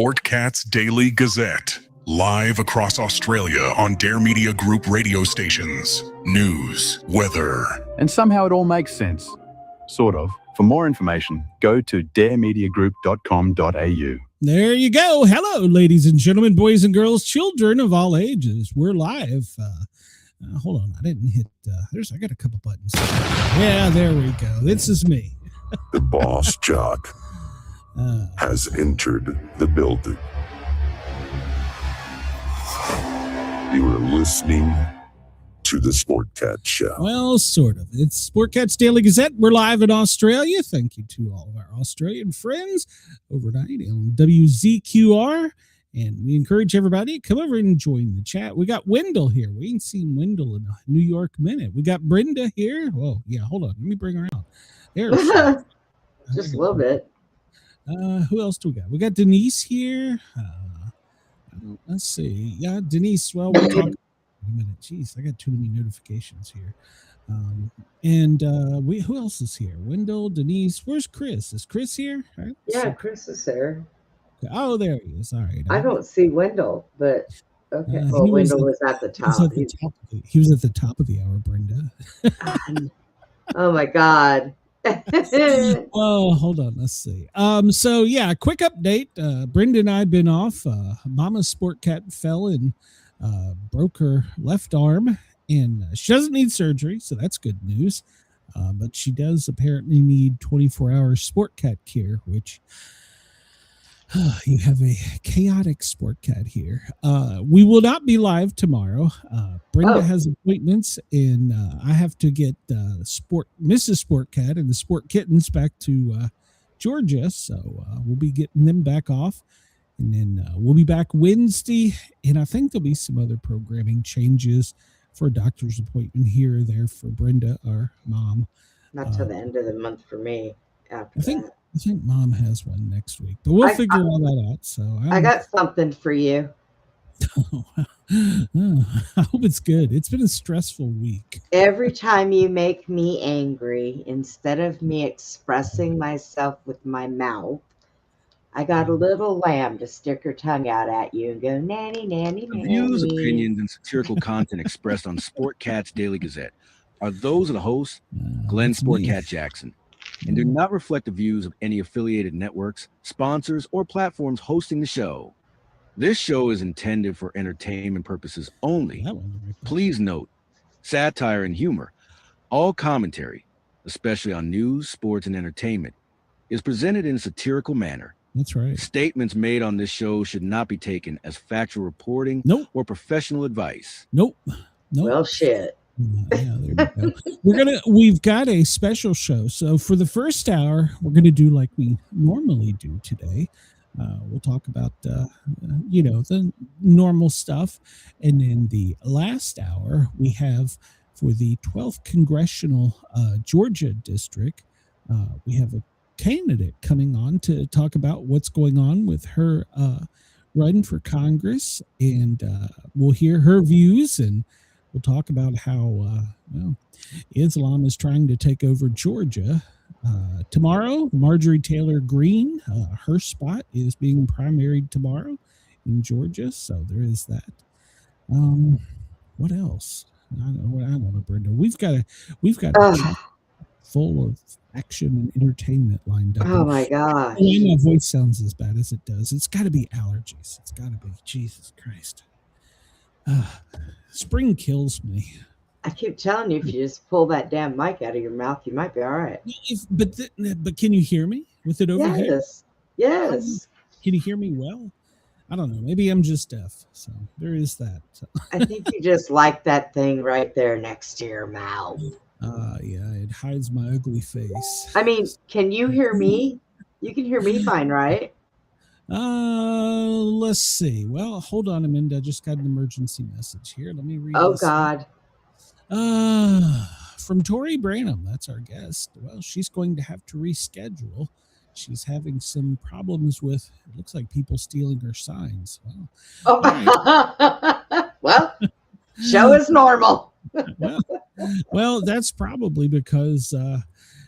Sportcat's Daily Gazette. Live across Australia on Dare Media Group radio stations. News, weather. And somehow it all makes sense. Sort of. For more information, go to daremediagroup.com.au. There you go. Hello, ladies and gentlemen, boys and girls, children of all ages. We're live. Hold on. I didn't hit. I got a couple buttons. Yeah, there we go. This is me. The boss jock has entered the building. You are listening to the Sportcat Show. Well, sort of. It's Sportcat's Daily Gazette. We're live in Australia. Thank you to all of our Australian friends overnight on WZQR. And we encourage everybody to come over and join the chat. We got Wendell here. We ain't seen Wendell in a New York minute. We got Brenda here. Whoa, yeah, hold on. Let me bring her out. There. Just a little bit. Who else do we got? We got Denise here. Let's see. Yeah, Denise. Well, we'll talk in a minute. Jeez, I got too many notifications here. Who else is here? Wendell, Denise. Where's Chris? Is Chris here? Right, yeah, Chris is there. Oh, there he is. All right. I don't see Wendell, but okay. Well, Wendell was at the top. He was at the top of the hour, Brenda. Oh my God. Oh, hold on. Let's see. So yeah, quick update. Brenda and I have been off. Momma Sportcat fell and broke her left arm, and she doesn't need surgery, so that's good news. But she does apparently need 24-hour Sportcat care, which you have a chaotic Sportcat here. We will not be live tomorrow. Brenda has appointments, and I have to get Mrs. Sportcat and the Sport Kittens back to Georgia, so we'll be getting them back off, and then we'll be back Wednesday, and I think there'll be some other programming changes for a doctor's appointment here or there for Brenda, our mom. Not till the end of the month for me. After that. I think Mom has one next week, but we'll figure all that out. So I got something for you. I hope it's good. It's been a stressful week. Every time you make me angry, instead of me expressing myself with my mouth, I got a little lamb to stick her tongue out at you and go, nanny, nanny, nanny. The views, opinions, and satirical content expressed on Sportcat's Daily Gazette are those of the host, Glenn Sportcat Jackson, and do not reflect the views of any affiliated networks, sponsors, or platforms hosting the show. This show is intended for entertainment purposes only. Please note, satire and humor, all commentary, especially on news, sports, and entertainment, is presented in a satirical manner. That's right. Statements made on this show should not be taken as factual reporting or professional advice. Nope. Well, shit. Yeah, there we go. We've got a special show. So for the first hour, we're going to do like we normally do today. We'll talk about, the normal stuff. And then the last hour, we have for the 12th Congressional Georgia District, we have a candidate coming on to talk about what's going on with her run for Congress. And we'll hear her views, and we'll talk about how Islam is trying to take over Georgia. Tomorrow, Marjorie Taylor Greene, her spot is being primaried tomorrow in Georgia, so there is that. What else? I don't know, Brenda. We've got a chat full of action and entertainment lined up. Oh my God! My voice sounds as bad as it does. It's got to be allergies. It's got to be. Jesus Christ. Spring kills me. I keep telling you, if you just pull that damn mic out of your mouth, you might be all right. But can you hear me with it over here? Yes. Can you hear me well? I don't know. Maybe I'm just deaf. So there is that. I think you just like that thing right there next to your mouth. Yeah, it hides my ugly face. I mean, can you hear me? You can hear me fine, right? Let's see. Well, hold on a minute. I just got an emergency message here. Let me read Oh, this. God. From Tori Branham, that's our guest. Well, she's going to have to reschedule. She's having some problems with, it looks like people stealing her signs. Well, show is normal. Well, that's probably because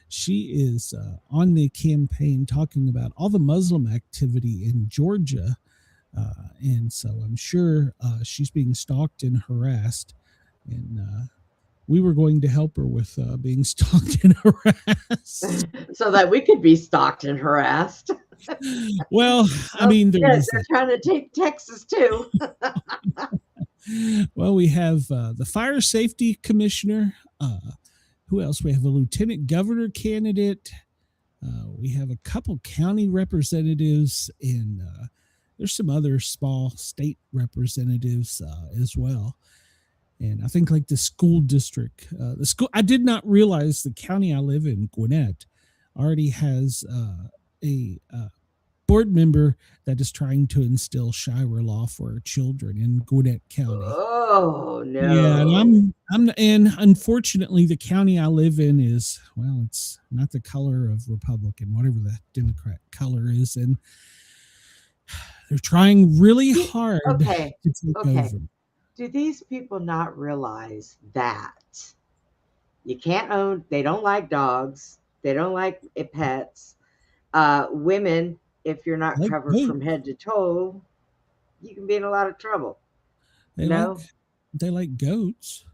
she is on the campaign talking about all the Muslim activity in Georgia And so I'm sure she's being stalked and harassed. And we were going to help her with being stalked and harassed. So that we could be stalked and harassed. Well, I mean, they're trying to take Texas too. Well, we have the fire safety commissioner. Who else? We have a lieutenant governor candidate. We have a couple county representatives, and there's some other small state representatives as well. And I think like the school district, I did not realize the county I live in, Gwinnett, already has a board member that is trying to instill Shira law for children in Gwinnett County. Oh no! Yeah, and unfortunately, the county I live in is, well, it's not the color of Republican, whatever the Democrat color is, and they're trying really hard to take over. Do these people not realize that you can't own? They don't like dogs. They don't like pets. Women, if you're not covered from head to toe, you can be in a lot of trouble. They like goats.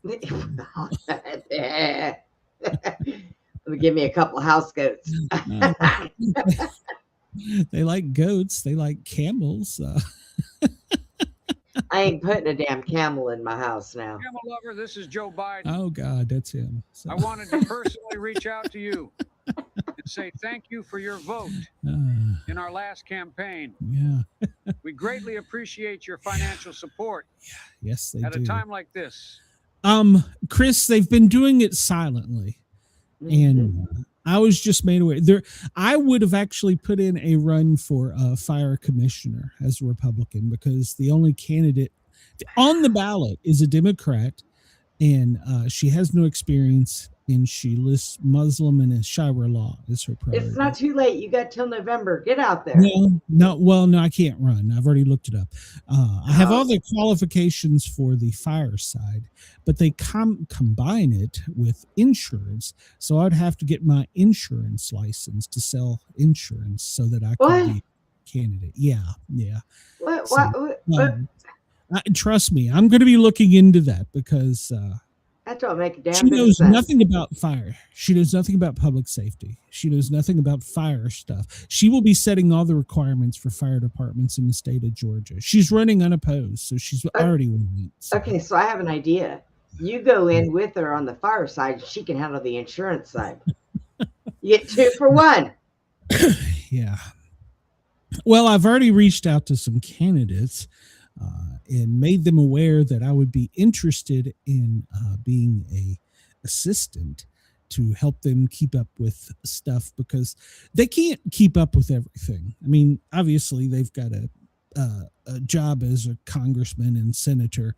Let me give me a couple of house goats. They like goats. They like camels. I ain't putting a damn camel in my house now. Camel lover, this is Joe Biden. Oh God, that's him. So. I wanted to personally reach out to you and say thank you for your vote in our last campaign. Yeah. We greatly appreciate your financial support. Yeah. Yes, they at do. A time like this. Chris, they've been doing it silently. And I was just made aware. I would have actually put in a run for a fire commissioner as a Republican, because the only candidate on the ballot is a Democrat, and she has no experience, and she lists Muslim and Shira law as her priority. It's not too late. You got till November. Get out there. No, I can't run. I've already looked it up. I have all the qualifications for the fire side, but they combine it with insurance. So I'd have to get my insurance license to sell insurance so that I could be a candidate. Yeah. What? Trust me, I'm going to be looking into that, because that don't make a damn she knows sense. nothing about fire. She knows nothing about public safety. She knows nothing about fire stuff. She will be setting all the requirements for fire departments in the state of Georgia. She's running unopposed, so she's already winning. So. Okay, so I have an idea. You go in with her on the fire side. She can handle the insurance side. You get 2 for 1. Yeah. Well, I've already reached out to some candidates and made them aware that I would be interested in being a assistant to help them keep up with stuff, because they can't keep up with everything. I mean, obviously they've got a job as a congressman and senator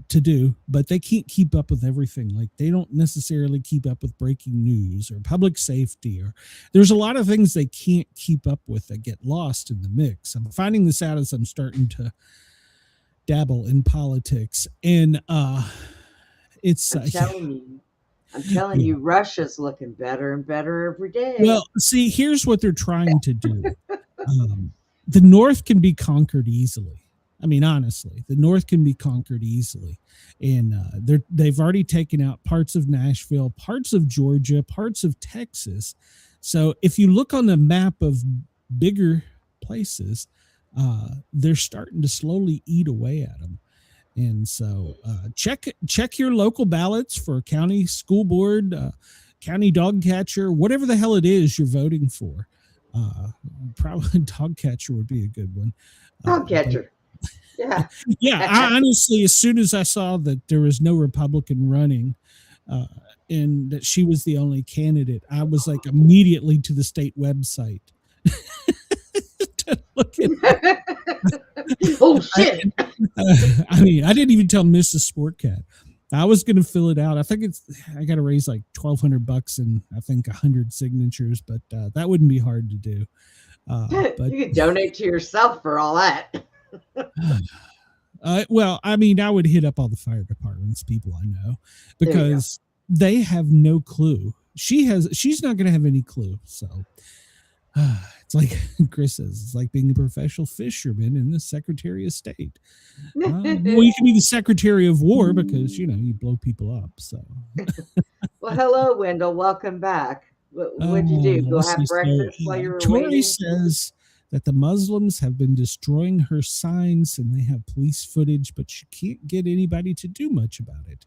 to do, but they can't keep up with everything. Like, they don't necessarily keep up with breaking news or public safety, or there's a lot of things they can't keep up with that get lost in the mix. I'm finding this out as I'm starting to dabble in politics, and it's I'm telling you, Russia's looking better and better every day. Well, see, here's what they're trying to do. The North can be conquered easily. I mean, honestly, the North can be conquered easily, and they've already taken out parts of Nashville, parts of Georgia, parts of Texas. So if you look on the map of bigger places, they're starting to slowly eat away at them. And so check your local ballots for county school board, county dog catcher, whatever the hell it is you're voting for. Probably dog catcher would be a good one. Dog catcher. Yeah. Yeah. I honestly, as soon as I saw that there was no Republican running, and that she was the only candidate, I was like immediately to the state website. Oh shit. I mean, I didn't even tell Mrs. Sportcat. I was going to fill it out. I think I got to raise like $1,200 and I think 100 signatures, but that wouldn't be hard to do. But you could donate to yourself for all that. Well, I mean, I would hit up all the fire departments, people I know, because they have no clue. She's not going to have any clue. So It's like Chris says, it's like being a professional fisherman in the Secretary of State. Well, you can be the Secretary of War because, you blow people up. So, Well, hello, Wendell. Welcome back. What'd you do? Go have breakfast while you were Tori waiting? says that the Muslims have been destroying her signs and they have police footage, but she can't get anybody to do much about it.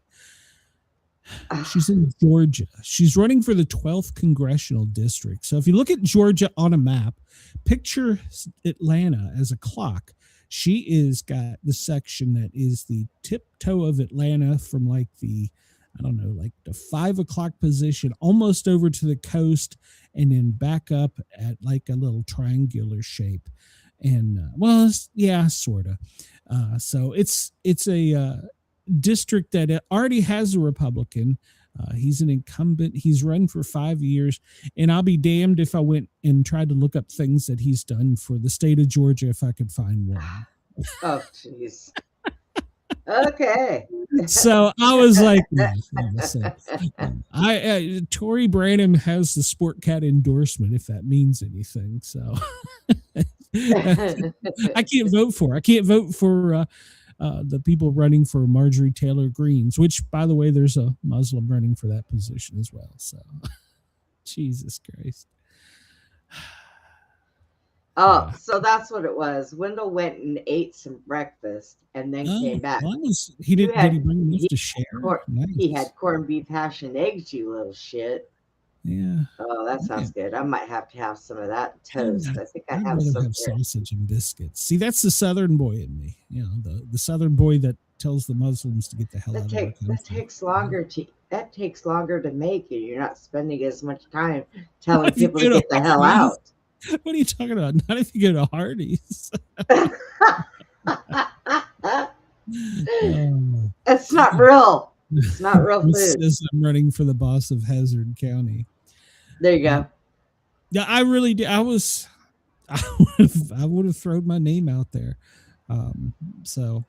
She's in Georgia. She's running for the 12th congressional district. So if you look at Georgia on a map, picture Atlanta as a clock. She is got the section that is the tiptoe of Atlanta from like the 5 o'clock position, almost over to the coast, and then back up at like a little triangular shape. And sort of. So it's a district that already has a Republican. He's an incumbent. He's run for 5 years, and I'll be damned if I went and tried to look up things that he's done for the state of Georgia if I could find one. Oh, jeez. Okay. So I was like, Tory Branham has the Sportcat endorsement, if that means anything. So I can't vote for. I can't vote for the people running for Marjorie Taylor Greens, which, by the way, there's a Muslim running for that position as well. So, Jesus Christ. Oh, so that's what it was. Wendell went and ate some breakfast and then came back. He did he bring enough to share? Nice. He had corned beef, hash, and eggs, you little shit. Yeah. Oh, that sounds good. I might have to have some of that toast. I think I have rather some have sausage and biscuits. See, that's the Southern boy in me. The Southern boy that tells the Muslims to get the hell out of our country. That takes longer to make, and you're not spending as much time telling people to get the hell out. What are you talking about? Not if you go to Hardee's. It's not real. It's not real food. Says I'm running for the boss of Hazard County. There you go. Yeah, I really did. I would have thrown my name out there. So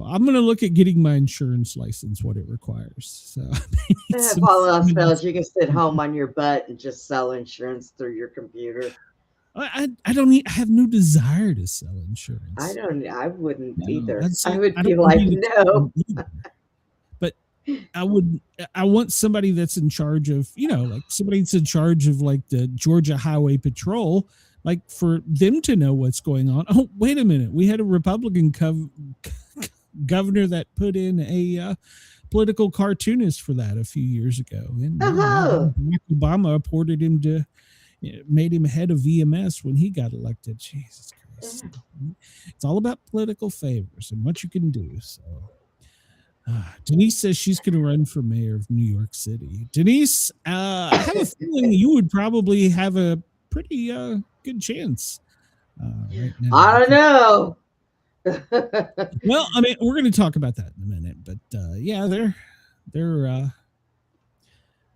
I'm going to look at getting my insurance license, what it requires. So if all else fails, you can sit home on your butt and just sell insurance through your computer. I have no desire to sell insurance. I wouldn't either. I would be like, no. But I want somebody that's in charge of, like somebody that's in charge of like the Georgia Highway Patrol, like for them to know what's going on. Oh, wait a minute. We had a Republican governor that put in a political cartoonist for that a few years ago. And Barack Obama appointed him to, made him head of VMS when he got elected. Jesus Christ. It's all about political favors and what you can do. So Denise says she's going to run for mayor of New York City. Denise, I have a feeling you would probably have a pretty good chance right now. I don't know. Well, I mean, we're going to talk about that in a minute, but they're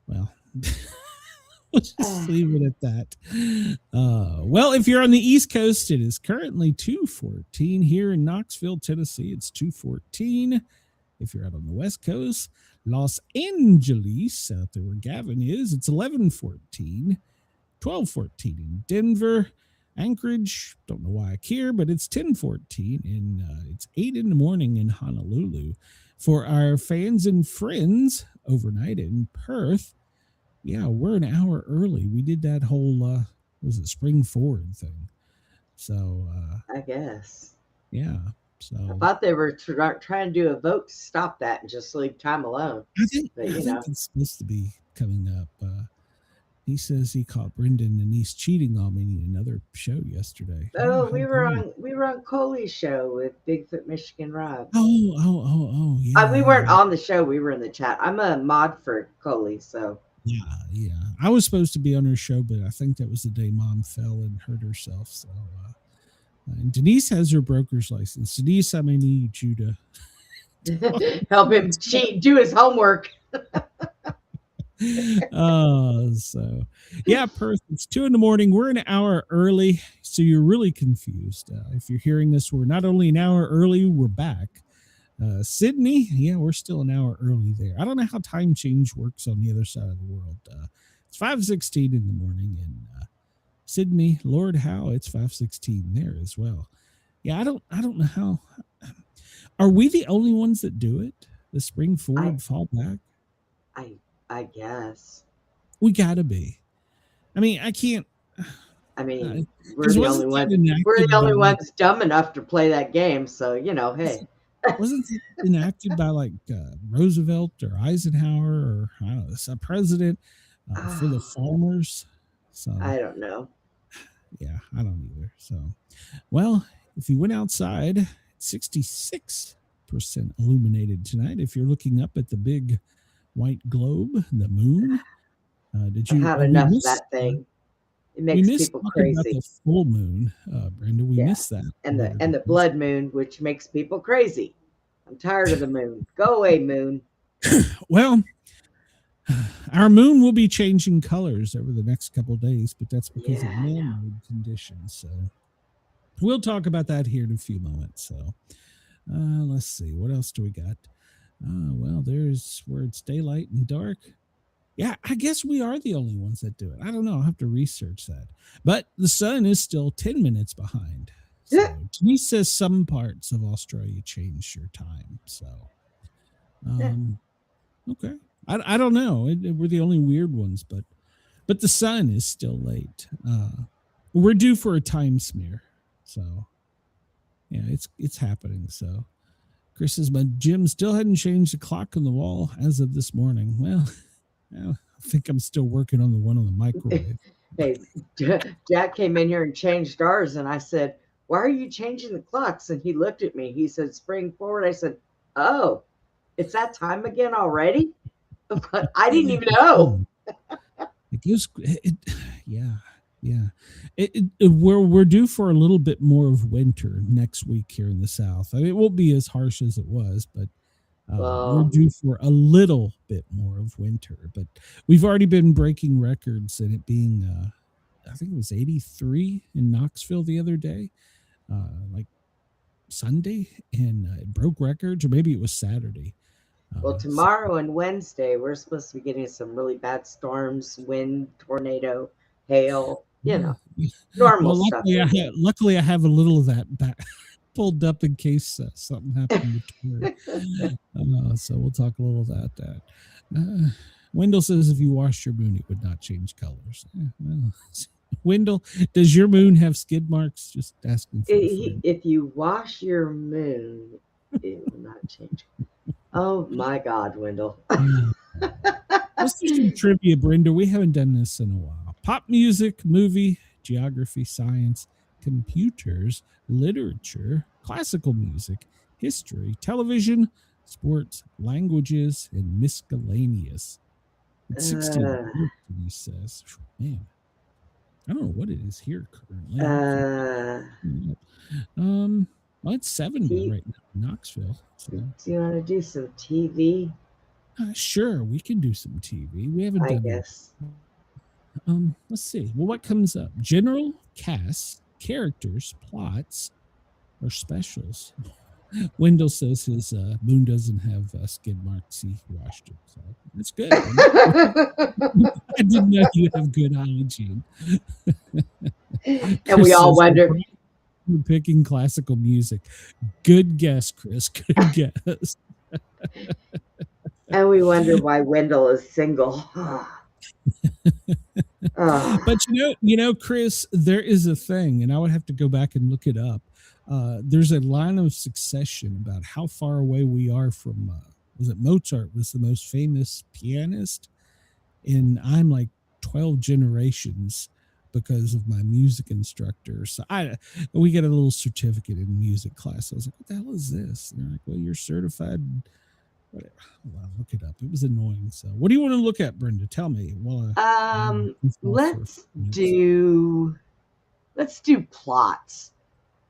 well, let's just leave it at that. Well, if you're on the East Coast, it is currently 2:14 here in Knoxville, Tennessee. It's 2:14. If you're out on the West Coast, Los Angeles, out there where Gavin is, it's 11:14. 12:14 in Denver. Anchorage, don't know why I care, but it's 10:14 and it's 8 in the morning in Honolulu. For our fans and friends overnight in Perth, yeah, we're an hour early. We did that whole spring forward thing. So I guess. Yeah. So I thought they were trying to do a vote to stop that and just leave time alone. I think it's supposed to be coming up. He says he caught Brenda and Denise cheating on me in another show yesterday. Oh, we were on Coley's show with Bigfoot Michigan Rob. Oh, yeah. We weren't on the show. We were in the chat. I'm a mod for Coley, so. Yeah. I was supposed to be on her show, but I think that was the day Mom fell and hurt herself. So, and Denise has her broker's license. Denise, I may need you to help him cheat, do his homework. So yeah, Perth, it's 2 in the morning. We're an hour early, so you're really confused. If you're hearing this, we're not only an hour early, we're back. Sydney, yeah, we're still an hour early there. I don't know how time change works on the other side of the world. It's 5:16 in the morning in Sydney. Lord Howe, it's 5:16 there as well. Yeah, I don't know how. Are we the only ones that do it? The spring forward, fall back? I guess. We gotta be. I mean, I can't. I mean, we're the only ones dumb enough to play that game. So, hey. Wasn't it enacted by like Roosevelt or Eisenhower or I don't know, a president for the farmers? So I don't know. Yeah, I don't either. So, well, if you went outside, 66% illuminated tonight. If you're looking up at the big white globe, the moon, did you have enough of that thing? It makes people crazy. About the full moon, Brenda. We missed that, and the blood moon, which makes people crazy. I'm tired of the moon. Go away, moon. Well, our moon will be changing colors over the next couple of days, but that's because of man-made conditions. So we'll talk about that here in a few moments. So let's see, what else do we got? Well, there's where it's daylight and dark. Yeah, I guess we are the only ones that do it. I don't know. I'll have to research that. But the sun is still 10 minutes behind. So Denise says some parts of Australia change your time. So, okay. I don't know. We're the only weird ones, but the sun is still late. We're due for a time smear. So, yeah, it's happening. So, Chris says, my gym still hadn't changed the clock on the wall as of this morning. Well, I think I'm still working on the one on the microwave. Hey, Jack came in here and changed ours, and I said, why are you changing the clocks? And he looked at me. He said, spring forward. I said, oh, it's that time again already? But I didn't even know. We're due for a little bit more of winter next week here in the South. I mean, it won't be as harsh as it was, but we're due for a little bit more of winter. But we've already been breaking records, and it being, I think it was 83 in Knoxville the other day, like Sunday, and it broke records, or maybe it was Saturday. Well, tomorrow and Wednesday, we're supposed to be getting some really bad storms, wind, tornado, hail, normal stuff. Luckily, I have a little of that back pulled up in case something happened. So we'll talk a little about that. Wendell says if you wash your moon, it would not change colors. Wendell, does your moon have skid marks? Just asking. If you wash your moon, it will not change. Oh my God, Wendell. Let's do some trivia, Brenda. We haven't done this in a while. Pop music, movie, geography, science, computers, literature, classical music, history, television, sports, languages, and miscellaneous. It's 16, he says. Man, I don't know what it is here currently. Well, it's 70 right now in Knoxville. So. Do you want to do some TV? Sure, we can do some TV. We haven't done guess. Let's see. Well, what comes up? General, cast, characters, plots, or specials. Wendell says his moon doesn't have skid marks. He washed it, so that's good. I didn't know you have good hygiene. And we all wonder. We're picking classical music. Good guess, Chris. Good guess. And we wonder why Wendell is single. But Chris, there is a thing, and I would have to go back and look it up. There's a line of succession about how far away we are from. Was it Mozart was the most famous pianist, and I'm like 12 generations because of my music instructor. So we get a little certificate in music class. I was like, what the hell is this? And they're like, well, you're certified. Whatever. Well, I'll look it up. It was annoying. So what do you want to look at, Brenda? Tell me. Let's do plots.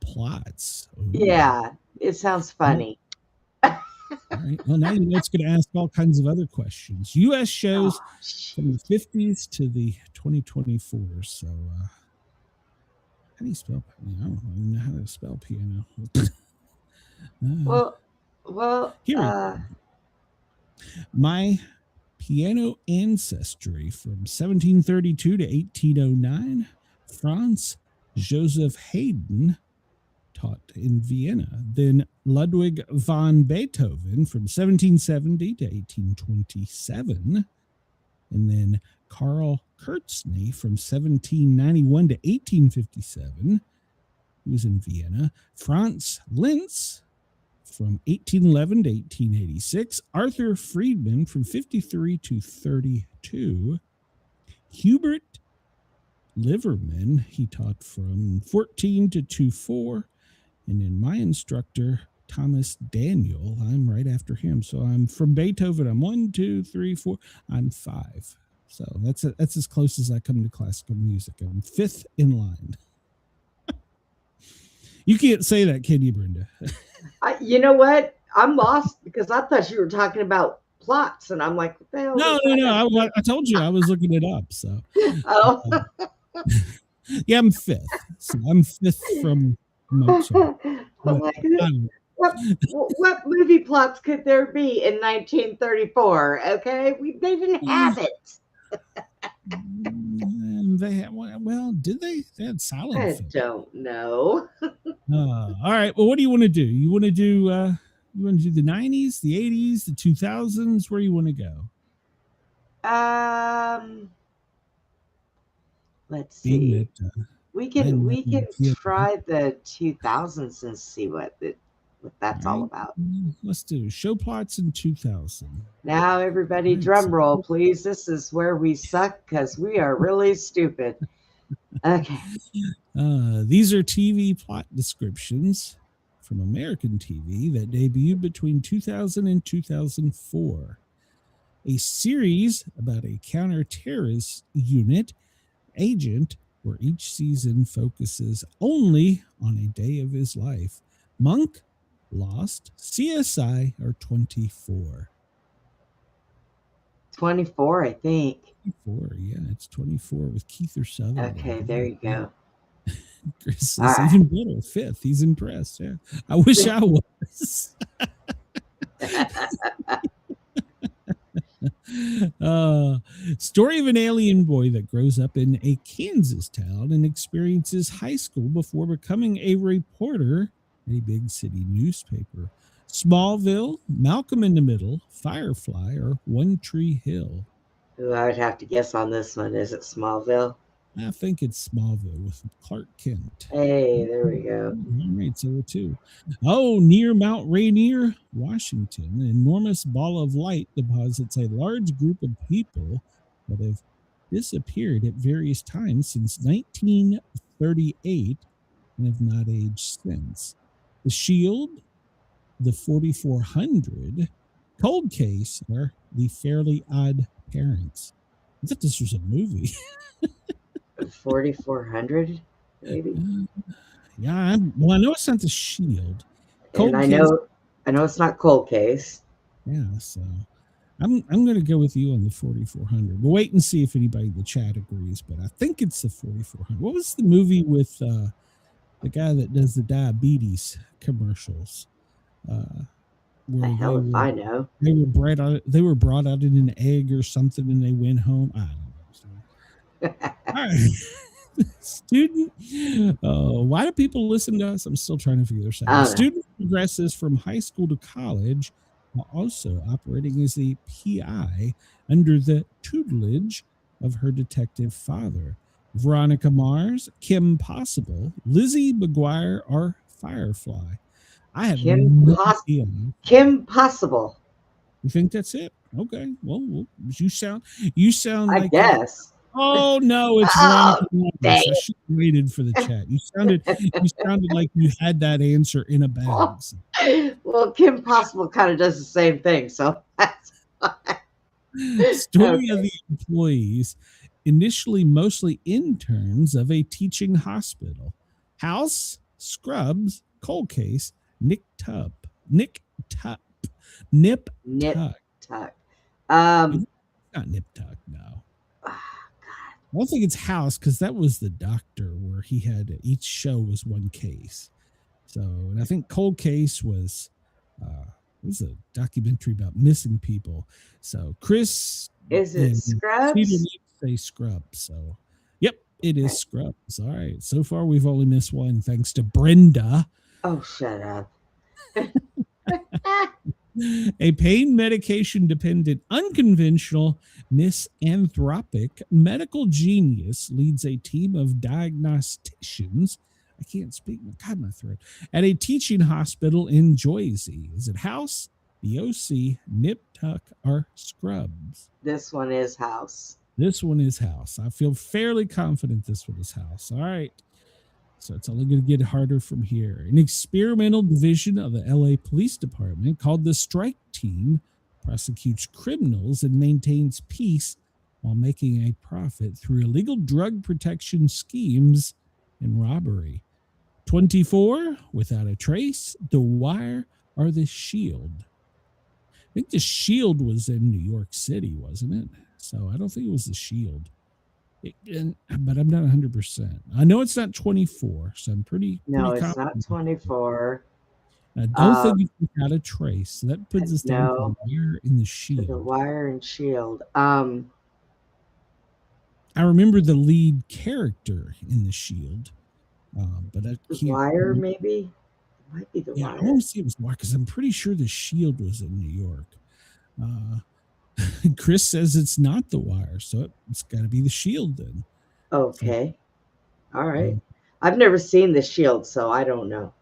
Plots. Ooh. Yeah, it sounds funny. All right. Well, now you know it's going to ask all kinds of other questions. U.S. shows from the 50s to the 2024. So, how do you spell? I don't even know how to spell piano. Well. Here. My Piano ancestry from 1732 to 1809. Franz Joseph Haydn taught in Vienna. Then Ludwig van Beethoven from 1770 to 1827. And then Karl Kertzny from 1791 to 1857. He was in Vienna. Franz Linz from 1811 to 1886. Arthur Friedman from 53 to 32. Hubert Liverman, he taught from 14 to 24. And then my instructor, Thomas Daniel, I'm right after him. So I'm from Beethoven. I'm 1, 2, 3, 4. I'm 5. So that's as close as I come to classical music. I'm 5th in line. You can't say that, can you, Brenda? You know what? I'm lost because I thought you were talking about plots, and I'm like, what the hell? No. I told you I was looking it up. So, Oh. Yeah, I'm 5th. So I'm 5th from Mozart. Oh my goodness. What movie plots could there be in 1934? Okay, they didn't have it. They had, well, did they? They had silent I film. don't know. All right. Well, what do you want to do? You want to do the 90s, the 80s, the 2000s? Where you want to go? Let's see. We can yeah. try the 2000s and see what that's all about. Let's do show plots in 2000. Now, everybody, drum roll, please. This is where we suck because we are really stupid. Okay. These are TV plot descriptions from American TV that debuted between 2000 and 2004. A series about a counter-terrorist unit agent where each season focuses only on a day of his life. Monk, Lost, CSI, or 24? 24, I think. 24, yeah, it's 24 with Keith or Sutherland. Okay, there you go. Chris is even better, 5th. He's impressed. Yeah, I wish I was. Story of an alien boy that grows up in a Kansas town and experiences high school before becoming a reporter at a big city newspaper. Smallville, Malcolm in the Middle, Firefly, or One Tree Hill? Ooh, I would have to guess on this one. Is it Smallville? I think it's Smallville with Clark Kent. Hey, there we go. All right, so 2. Oh, near Mount Rainier, Washington, an enormous ball of light deposits a large group of people that have disappeared at various times since 1938 and have not aged since. The Shield, the 4400, Cold Case, or The Fairly Odd Parents. I thought this was a movie. 4400, maybe. Yeah, I know it's not The Shield. And I know it's not Cold Case. Yeah, so I'm going to go with you on the 4400. We'll wait and see if anybody in the chat agrees, but I think it's the 4400. What was the movie with the guy that does the diabetes commercials? The hell if I know. They were brought out in an egg or something, and they went home. I don't know. All right. Student, why do people listen to us? I'm still trying to figure this out. Student progresses from high school to college while also operating as a PI under the tutelage of her detective father. Veronica Mars, Kim Possible, Lizzie McGuire, or Firefly? I have no idea. Kim Possible. You think that's it? Okay. Well, you sound like, I guess. Oh no, it's Veronica Mars. I should have waited for the chat. You sounded like you had that answer in a bag. Well, Kim Possible kind of does the same thing, so that's fine. Story of the employees, initially mostly interns of a teaching hospital. House, Scrubs, Cold Case, Nip Tuck. Tuck. Not Nip Tuck, no. I don't think it's House, because that was the doctor where he had each show was one case. So, and I think Cold Case was It was a documentary about missing people. So Chris, Is it Scrubs? Say Scrubs. So, yep, it is Scrubs. All right. So far, we've only missed one, thanks to Brenda. Oh, shut up. A pain medication dependent, unconventional, misanthropic medical genius leads a team of diagnosticians. I can't speak. God, my throat. At a teaching hospital in Jersey. Is it House, the OC, Nip Tuck, or Scrubs? This one is House. This one is House. I feel fairly confident this one is House. All right. So it's only going to get harder from here. An experimental division of the LA Police Department called the Strike Team prosecutes criminals and maintains peace while making a profit through illegal drug protection schemes and robbery. 24, Without a Trace, The Wire, or The Shield. I think The Shield was in New York City, wasn't it? So I don't think it was The Shield. But I'm not 100%. I know it's not 24, so I'm pretty No, pretty it's not 24. I don't think it's Without a Trace. So that puts us down to The Wire and The Shield. The Wire and Shield. I remember the lead character in The Shield, but I can't. Wire, maybe? It might be The Wire. I want to say it was Wire because I'm pretty sure The Shield was in New York. Chris says it's not The Wire, so it's got to be The Shield then. Okay. All right. I've never seen The Shield, so I don't know.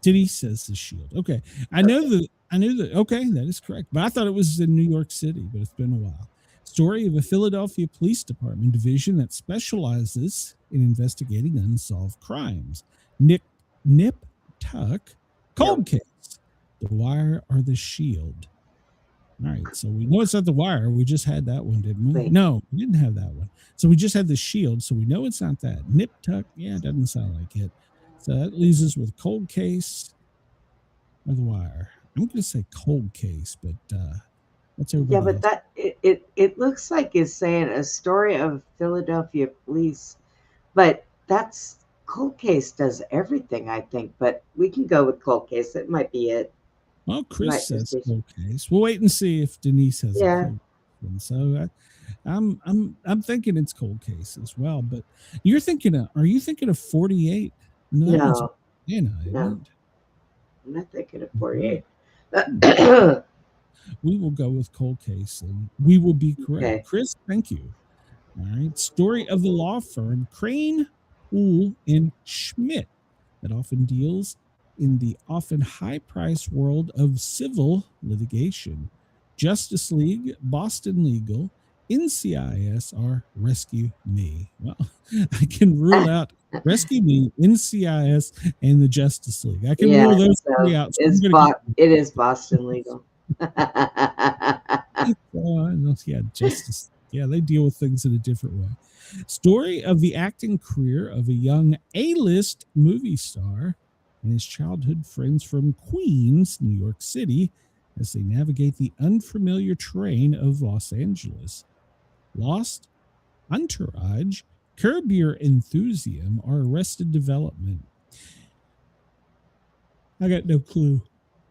Denise says The Shield. Okay. I knew that. Okay, that is correct. But I thought it was in New York City, but it's been a while. Story of a Philadelphia Police Department division that specializes in investigating unsolved crimes. Nip Tuck, Cold Case, The Wire, or The Shield. All right, so we know it's not The Wire. We just had that one, didn't we? Wait. No, we didn't have that one. So we just had The Shield, so we know it's not that. Nip Tuck, yeah, it doesn't sound like it. So that leaves us with Cold Case or The Wire. I'm going to say Cold Case, but what's everybody Yeah, but else? that it looks like it's saying a story of Philadelphia police, but that's Cold Case does everything, I think. But we can go with Cold Case. It might be it. Well, Chris says Cold Case. We'll wait and see if Denise has a Cold Case. So I'm thinking it's Cold Case as well. But are you thinking of 48? No. I'm not thinking of 48. We will go with Cold Case, and we will be correct. Okay. Chris, thank you. All right. Story of the law firm Crane, Poole, and Schmidt that often deals in the often high-priced world of civil litigation. Justice League, Boston Legal, NCIS, or Rescue Me. Well, I can rule out Rescue Me, NCIS, and the Justice League. I can rule those three out. So it is Boston Legal. Justice. Yeah, they deal with things in a different way. Story of the acting career of a young A-list movie star and his childhood friends from Queens, New York City, as they navigate the unfamiliar terrain of Los Angeles. Lost, Entourage, Curb Your Enthusiasm, or Arrested Development. I got no clue.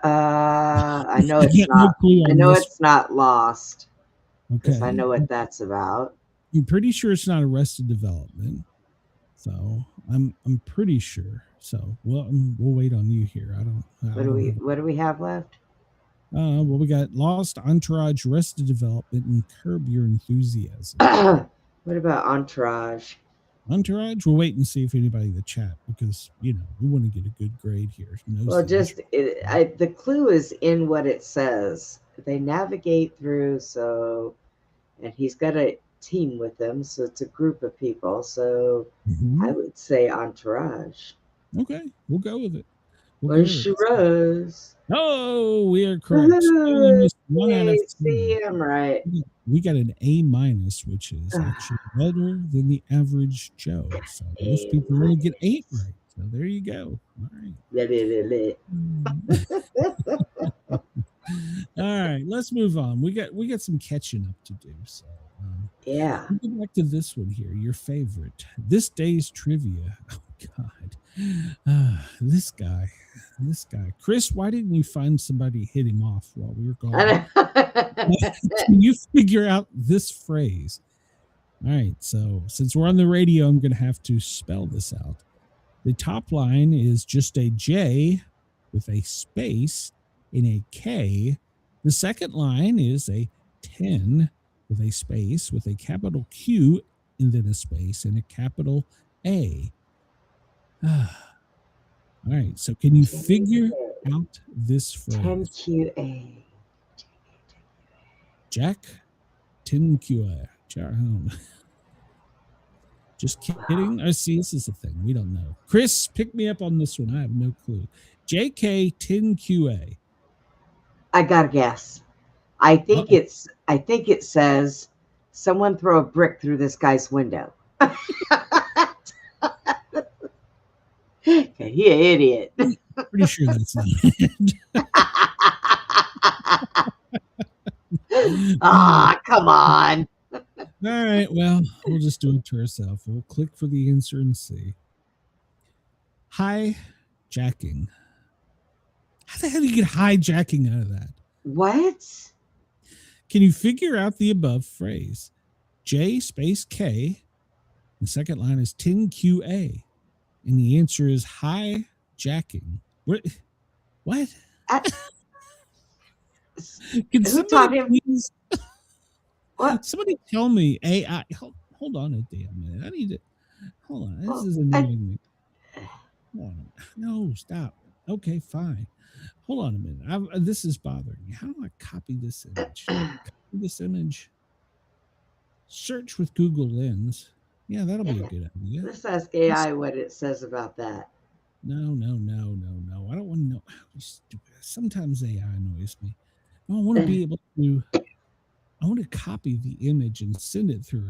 I know it's not. I know it's not Lost. Okay, I know what that's about. I'm pretty sure it's not Arrested Development. So I'm pretty sure. So we'll wait on you here. What do we have left? Well, we got Lost, Entourage, Arrested Development, and Curb Your Enthusiasm. What about Entourage? Entourage? We'll wait and see if anybody in the chat, because we want to get a good grade here. Well, the clue is in what it says. They navigate through, and he's got a team with them, so it's a group of people. So I would say Entourage. Okay, we'll go with it. Where she rose. Oh, we are correct. See, I'm right. We got an A-, which is actually better than the average Joe. So most people only get 8 right. So there you go. All right. All right, let's move on. We got some catching up to do. So yeah. We'll go back to this one here, your favorite. This day's trivia. Oh God. This guy. This guy, Chris, why didn't you find somebody to hit him off while we were gone? Can you figure out this phrase? All right, so since we're on the radio, I'm going to have to spell this out. The top line is just a J with a space in a K. The second line is a 10 with a space with a capital Q and then a space and a capital A. All right, so can you figure out this phrase? 10QA. Jack 10QA. Just kidding. I see this is a thing. We don't know. Chris, pick me up on this one. I have no clue. JK 10QA. I got a guess. I think it says someone throw a brick through this guy's window. He an idiot. Pretty sure that's not it. Come on. All right, well, we'll just do it to ourselves. We'll click for the answer and see. Hijacking. How the hell do you get hijacking out of that? What? Can you figure out the above phrase? J space K. The second line is 10QA. And the answer is hijacking. What? Can somebody please... What? Somebody tell me AI. Hold on a damn minute. I need to. Hold on. This is annoying me. Hold on. No, stop. Okay, fine. Hold on a minute. This is bothering me. How do I copy this image? Copy this image. Search with Google Lens. Yeah, that'll be a good idea. Let's ask AI what it says about that. No. I don't want to know. Sometimes AI annoys me. I want to be able to. I want to copy the image and send it through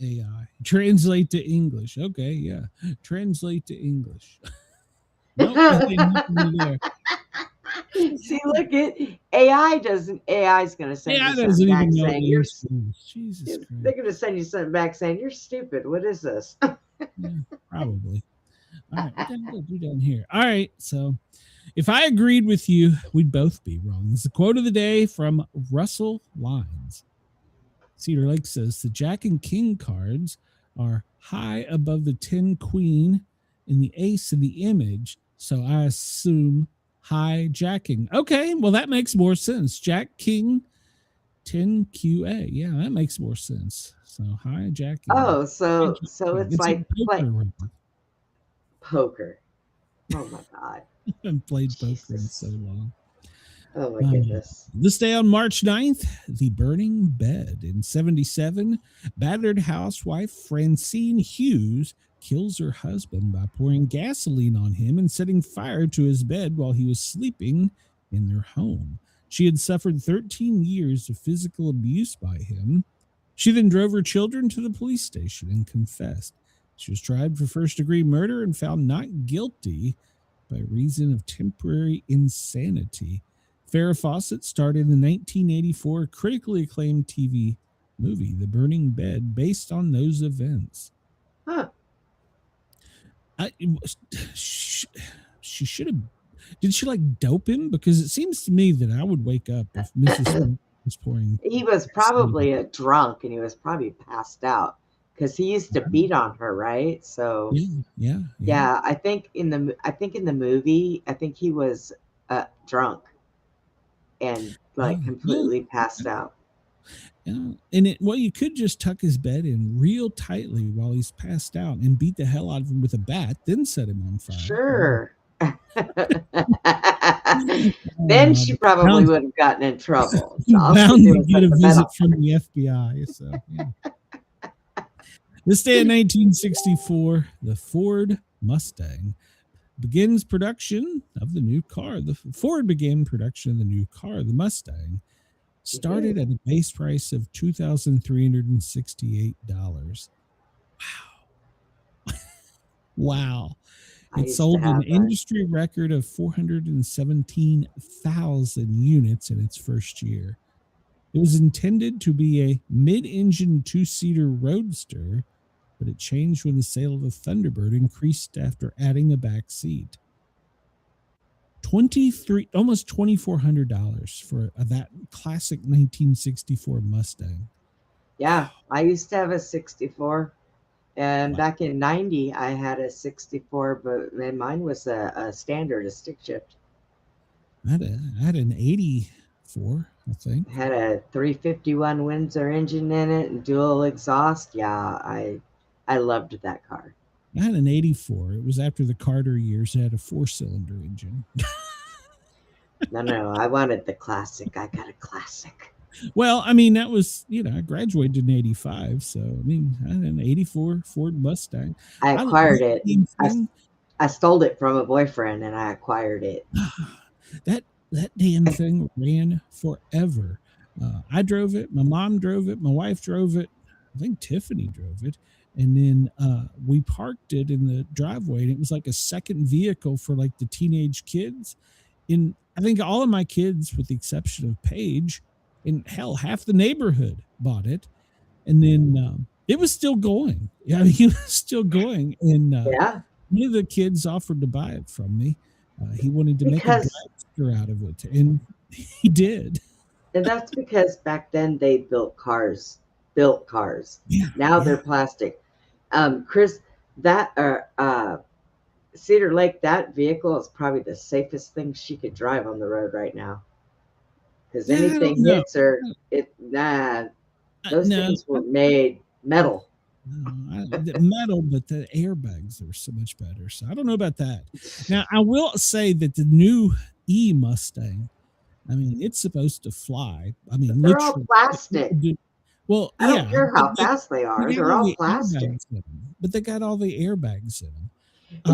AI. Translate to English. Okay, yeah. Translate to English. See, look at AI doesn't. AI's going to send you something back saying you're. Jesus Christ. They're going to send you something back saying you're stupid. What is this? Yeah, probably. All right, what do down here? All right, so if I agreed with you, we'd both be wrong. This is the quote of the day from Russell Lines. Cedar Lake says the Jack and King cards are high above the 10 Queen and the ace in the image, so I assume hijacking. Okay, well that makes more sense. Jack King 10 QA. Yeah, that makes more sense. So hijacking. Oh, so it's like poker. Oh my God. I haven't played poker in so long. Oh my goodness. This day on March 9th, the burning bed. In 77, battered housewife Francine Hughes kills her husband by pouring gasoline on him and setting fire to his bed while he was sleeping in their home. She had suffered 13 years of physical abuse by him. She then drove her children to the police station and confessed. She was tried for first-degree murder and found not guilty by reason of temporary insanity. Farrah Fawcett starred in the 1984 critically acclaimed TV movie, The Burning Bed, based on those events. Huh. She should have. Did she like dope him? Because it seems to me that I would wake up if Mrs. Smith was pouring. He was probably a drunk and he was probably passed out because he used to beat on her, right? So yeah. I think in the movie, I think he was drunk and like completely passed out. Yeah. And you could just tuck his bed in real tightly while he's passed out and beat the hell out of him with a bat, then set him on fire. Sure. Then she probably would have gotten in trouble. So bound to get a visit from the FBI. So, yeah. This day in 1964, the Ford Mustang begins production of the new car. The Ford began production of the new car, the Mustang. Started at a base price of $2,368. Wow. It sold an industry record of 417,000 units in its first year. It was intended to be a mid-engine two-seater roadster, but it changed when the sale of the Thunderbird increased after adding a back seat. almost $2,400 for that classic 1964 Mustang. Yeah, I used to have a 64. And Wow. back in 90, I had a 64, but mine was a standard, a stick shift. I had an 84, I think. Had a 351 Windsor engine in it and dual exhaust. Yeah, I loved that car. I had an 84. It was after the Carter years. It had a 4-cylinder engine. No, I wanted the classic. I got a classic. Well, I mean, that was, I graduated in 85. So, I mean, I had an 84 Ford Mustang. I acquired it. I stole it from a boyfriend and I acquired it. That damn thing ran forever. I drove it. My mom drove it. My wife drove it. I think Tiffany drove it. And then we parked it in the driveway, and it was like a second vehicle for like the teenage kids. And I think all of my kids, with the exception of Paige, and hell, half the neighborhood bought it. And then it was still going. Yeah, he was still going. And one of the kids offered to buy it from me. He wanted to make a dragster out of it, and he did. And that's because back then they built cars. Yeah, now they're plastic. Chris, that Cedar Lake, that vehicle is probably the safest thing she could drive on the road right now. Because anything hits her, those things were made metal. Metal, but the airbags are so much better. So I don't know about that. Now, I will say that the new E Mustang, I mean, it's supposed to fly. I mean, they're all plastic. Well, I don't care how fast they are. They're all plastic. But they got all the airbags in them.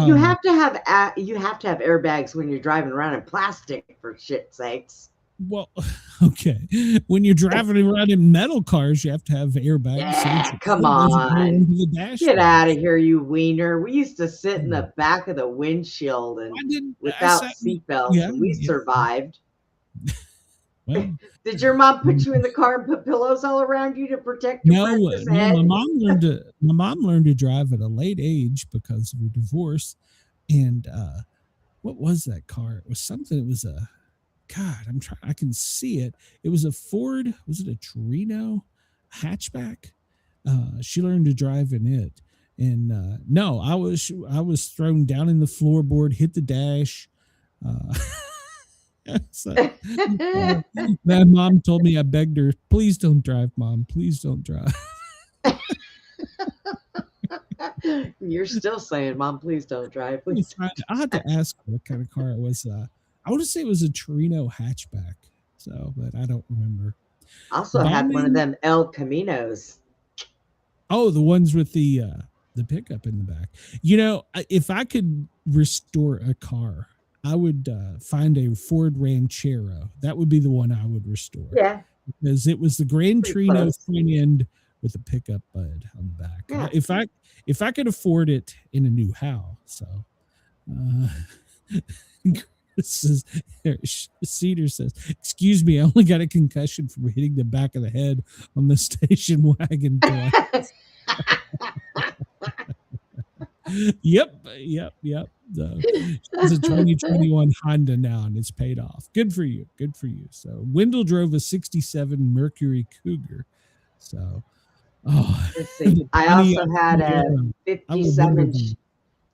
You have to have airbags when you're driving around in plastic, for shit's sakes. Well, okay. When you're driving around in metal cars, you have to have airbags. Yeah, come on. Get out of here, you wiener. We used to sit in the back of the windshield and without seatbelts, and we survived. Well, did your mom put you in the car and put pillows all around you to protect your precious head? My mom learned to drive at a late age because of her divorce. And what was that car? It was something. It was a I can see it. It was a Ford. Was it a Torino hatchback? She learned to drive in it. And no, I was thrown down in the floorboard, hit the dash. So, my mom told me, I begged her, please don't drive, Mom. Please don't drive. You're still saying, Mom, please don't drive. Please. I had to ask what kind of car it was. I want to say it was a Torino hatchback. So, but I don't remember. Also had one of them El Caminos. Oh, the ones with the pickup in the back. If I could restore a car, I would find a Ford Ranchero. That would be the one I would restore. Yeah. Because it was the Gran Torino front end with a pickup bud on the back. Yeah. If I could afford it in a new house. So Cedar says, excuse me, I only got a concussion from hitting the back of the head on the station wagon twice. Yep. It's a 2021 Honda now, and it's paid off. Good for you. So Wendell drove a 67 Mercury Cougar. So, let's see. I also had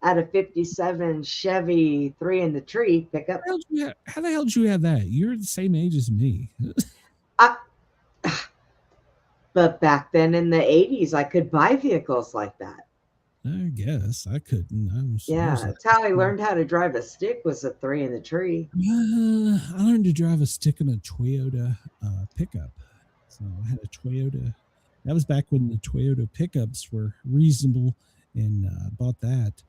a 57 Chevy 3 in the tree pickup. How the hell did you have that? You're the same age as me. But back then in the 80s, I could buy vehicles like that. I guess I couldn't. That's how I learned how to drive a stick, was a 3 in the tree. I learned to drive a stick in a Toyota pickup. So I had a Toyota. That was back when the Toyota pickups were reasonable, and bought that.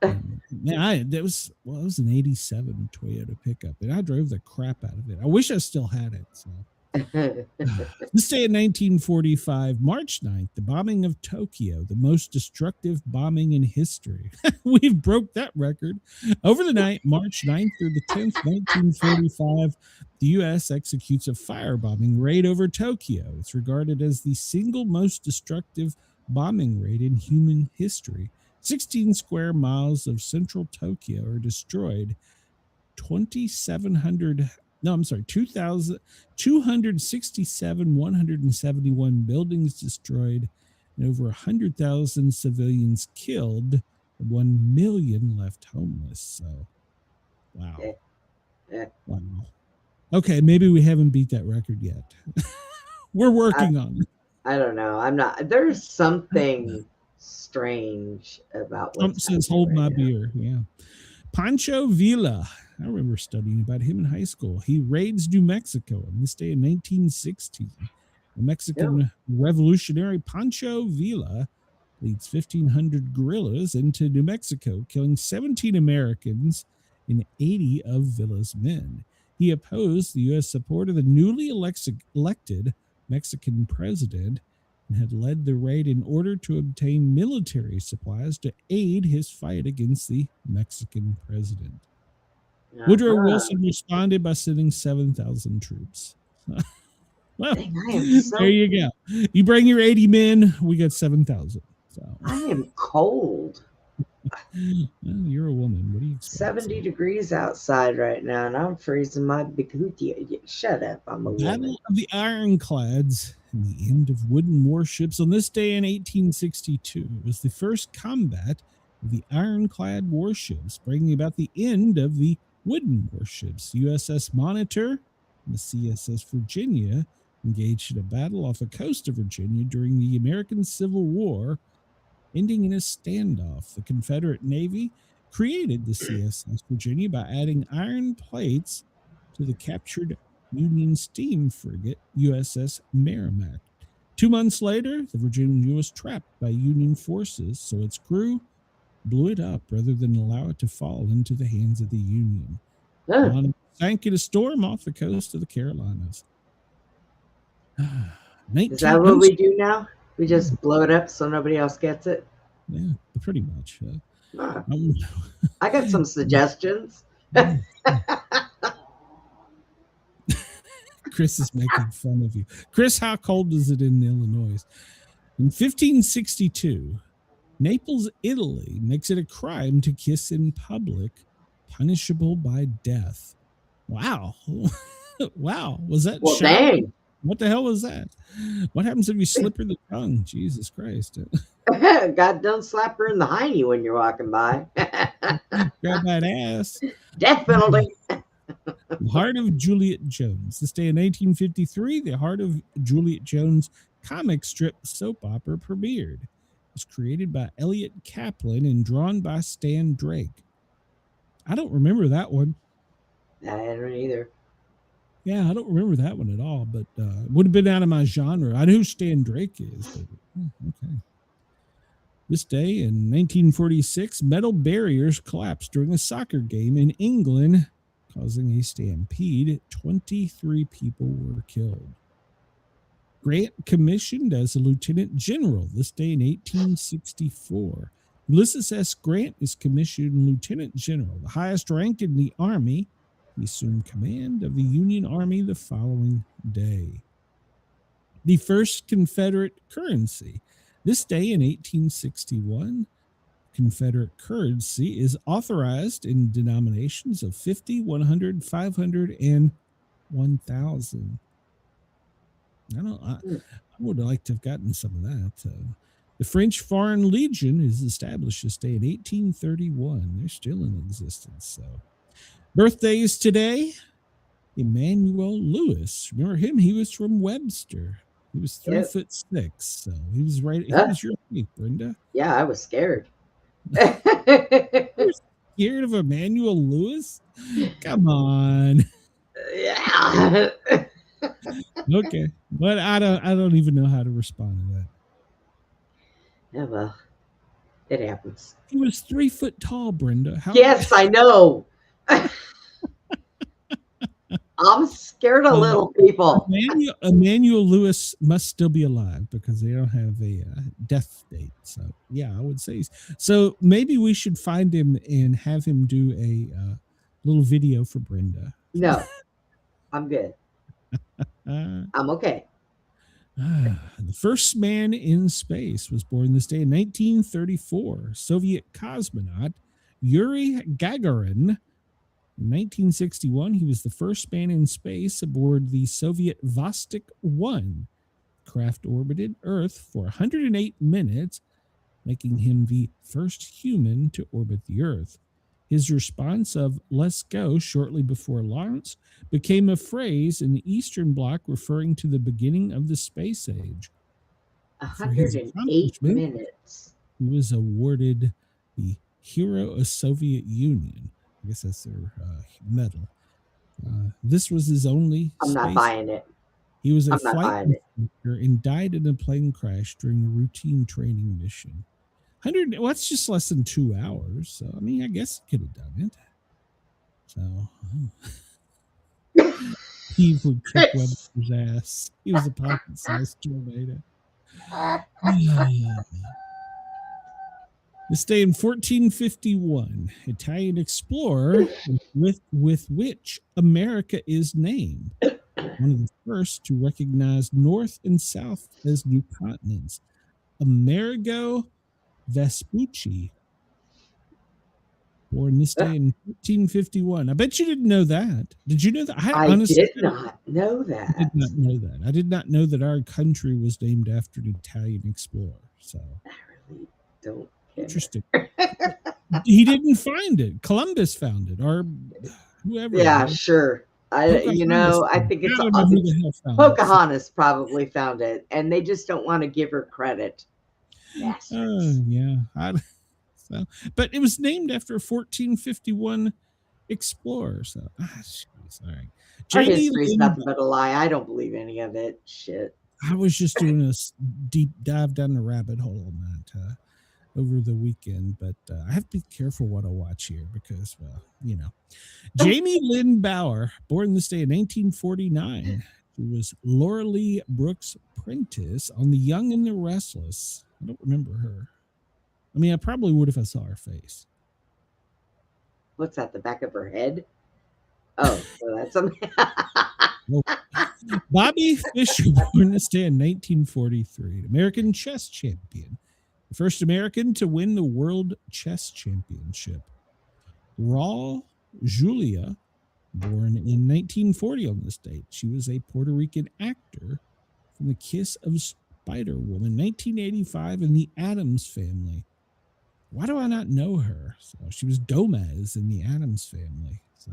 It was an 87 Toyota pickup, and I drove the crap out of it. I wish I still had it. So. This day in 1945, March 9th, the bombing of Tokyo, the most destructive bombing in history. We've broke that record. Over the night, March 9th through the 10th, 1945, the U.S. executes a firebombing raid over Tokyo. It's regarded as the single most destructive bombing raid in human history. 16 square miles of central Tokyo are destroyed. 267, 171 buildings destroyed, and over 100,000 civilians killed, and 1 million left homeless. So, wow. Yeah. Wow. Okay, maybe we haven't beat that record yet. We're working on it. I don't know. I'm not. There's something strange about Trump what's says, happening hold right my now. beer. Yeah. Pancho Villa. I remember studying about him in high school. He raids New Mexico on this day in 1960. The Mexican revolutionary Pancho Villa leads 1,500 guerrillas into New Mexico, killing 17 Americans and 80 of Villa's men. He opposed the U.S. support of the newly elected Mexican president and had led the raid in order to obtain military supplies to aid his fight against the Mexican president. Woodrow Wilson responded by sending 7,000 troops. Well, Dang, there you go. You bring your 80 men, we got 7,000. So I am cold. Well, you're a woman. What do you expect? 70 degrees outside right now, and I'm freezing my big hootie. Shut up. I'm a woman. Battle of the Ironclads and the end of wooden warships on this day in 1862 was the first combat of the ironclad warships, bringing about the end of the wooden warships. USS Monitor and the CSS Virginia engaged in a battle off the coast of Virginia during the American Civil War, ending in a standoff. The Confederate Navy created the CSS Virginia by adding iron plates to the captured Union steam frigate USS Merrimack. 2 months later, the Virginia was trapped by Union forces, so its crew blew it up rather than allow it to fall into the hands of the Union. It sank in a storm off the coast of the Carolinas. Is that what we do now? We just blow it up so nobody else gets it? Yeah, pretty much. I got some suggestions. Chris is making fun of you. Chris, how cold is it in Illinois? In 1562, Naples, Italy makes it a crime to kiss in public, punishable by death. Wow. Wow. Was that well, dang. What the hell was that? What happens if you slip her the tongue? Jesus Christ. God, don't slap her in the hiney when you're walking by. Grab that ass. Death penalty. The Heart of Juliet Jones. This day in 1853, the Heart of Juliet Jones comic strip soap opera premiered. It was created by Elliot Kaplan and drawn by Stan Drake. I don't remember that one. I don't either. Yeah, I don't remember that one at all, but it would have been out of my genre. I know who Stan Drake is, but okay. This day in 1946, metal barriers collapsed during a soccer game in England, causing a stampede. 23 people were killed. Grant commissioned as a lieutenant general this day in 1864. Ulysses S. Grant is commissioned lieutenant general, the highest rank in the Army. He assumed command of the Union Army the following day. The first Confederate currency. This day in 1861, Confederate currency is authorized in denominations of 50, 100, 500, and 1,000. I would have liked to have gotten some of that. The French Foreign Legion is established this day in 1831. They're still in existence. So, birthdays today: Emmanuel Lewis. Remember him? He was from Webster. He was 3'6", so he was right. He was your height, Brenda. Yeah, I was scared. You're scared of Emmanuel Lewis? Come on. Yeah. Okay, but I don't even know how to respond to that. Yeah, well, it happens. He was 3 foot tall, Brenda. Yes, I know. I'm scared of little people. Emmanuel Lewis must still be alive because they don't have a death date. So, yeah, I would say so. Maybe we should find him and have him do a little video for Brenda. No, I'm good. I'm okay. The first man in space was born this day in 1934. Soviet cosmonaut Yuri Gagarin In 1961, he was the first man in space aboard the Soviet Vostok 1. Craft orbited Earth for 108 minutes, making him the first human to orbit the Earth. His response of "let's go" shortly before launch became a phrase in the Eastern Bloc referring to the beginning of the space age. 108 minutes. He was awarded the Hero of Soviet Union. I guess that's their medal. This was his only I'm not buying it. He was a flight instructor and died in a plane crash during a routine training mission. Well, it's just less than 2 hours. So, I mean, I guess he could have done it. So, he would kick Webster's ass. He was a pocket-sized tornado. This day in 1451, Italian explorer with which America is named. One of the first to recognize North and South as new continents. Amerigo Vespucci. Born this day in 1451. I bet you didn't know that. Did you know that? I honestly did not know that. I did not know that. I did not know that our country was named after an Italian explorer. So I really don't care. Interesting. He didn't find it. Columbus found it, or whoever. Yeah, sure. I think it's obvious. Pocahontas probably found it, and they just don't want to give her credit. Yeah. But it was named after a 1451 explorer. So, all right. Our history's nothing but a lie. I don't believe any of it. Shit. I was just doing a deep dive down the rabbit hole on that over the weekend, but I have to be careful what I watch here because, well, Jamie Lynn Bauer, born this day in 1949, who was Laura Lee Brooks' apprentice on The Young and the Restless. I don't remember her. I mean, I probably would if I saw her face. What's that, the back of her head? Oh, well, that's something. Bobby Fischer, born this day in 1943, American chess champion. The first American to win the World Chess Championship. Raul Julia, born in 1940 on this date. She was a Puerto Rican actor from The Kiss of Spider Woman, 1985, in The Addams Family. Why do I not know her? So she was Gomez in The Addams Family. So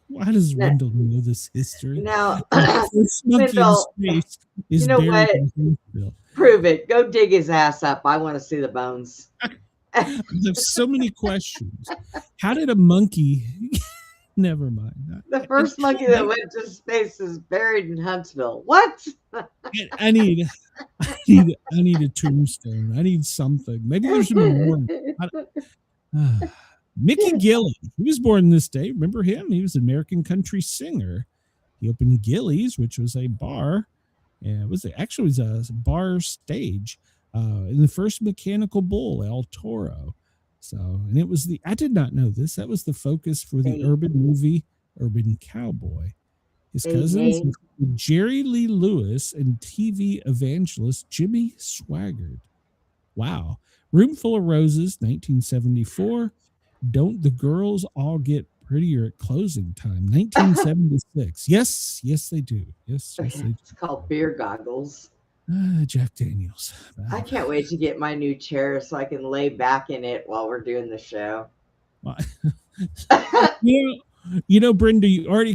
why does Wendell know this history? Now, Wendell, you know what? Prove it. Go dig his ass up. I want to see the bones. I have so many questions. How did a monkey? Never mind. The first monkey that went to space is buried in Huntsville. What? I need a tombstone. I need something. Maybe there's a memorial. Mickey Gilley. He was born this day. Remember him? He was an American country singer. He opened Gilley's, which was a bar. Yeah, it was a bar stage in the first Mechanical Bull, El Toro. So, and it was I did not know this. That was the focus for the urban movie Urban Cowboy. His cousins included Jerry Lee Lewis and TV evangelist Jimmy Swaggart. Wow. Room Full of Roses, 1974. Don't the Girls All Get Prettier at Closing Time, 1976. Yes, they do. Yes, they do. It's called Beer Goggles. Jack Daniels. I can't wait to get my new chair so I can lay back in it while we're doing the show. Brenda, you already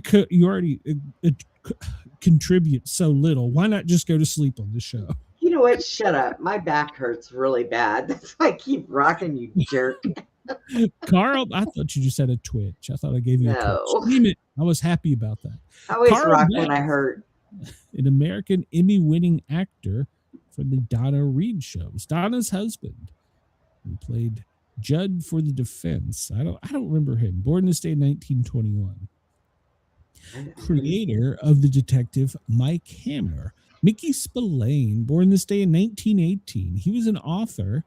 contribute so little. Why not just go to sleep on the show? You know what? Shut up. My back hurts really bad. That's why I keep rocking, you jerk. Carl, I thought you just had a twitch. I thought I gave you a twitch. Damn it. I was happy about that. I always rock when I hurt. An American Emmy-winning actor from the Donna Reed shows. Donna's husband. He played Judd for the defense. I don't remember him. Born this day in 1921. Creator of the detective Mike Hammer. Mickey Spillane, born this day in 1918. He was an author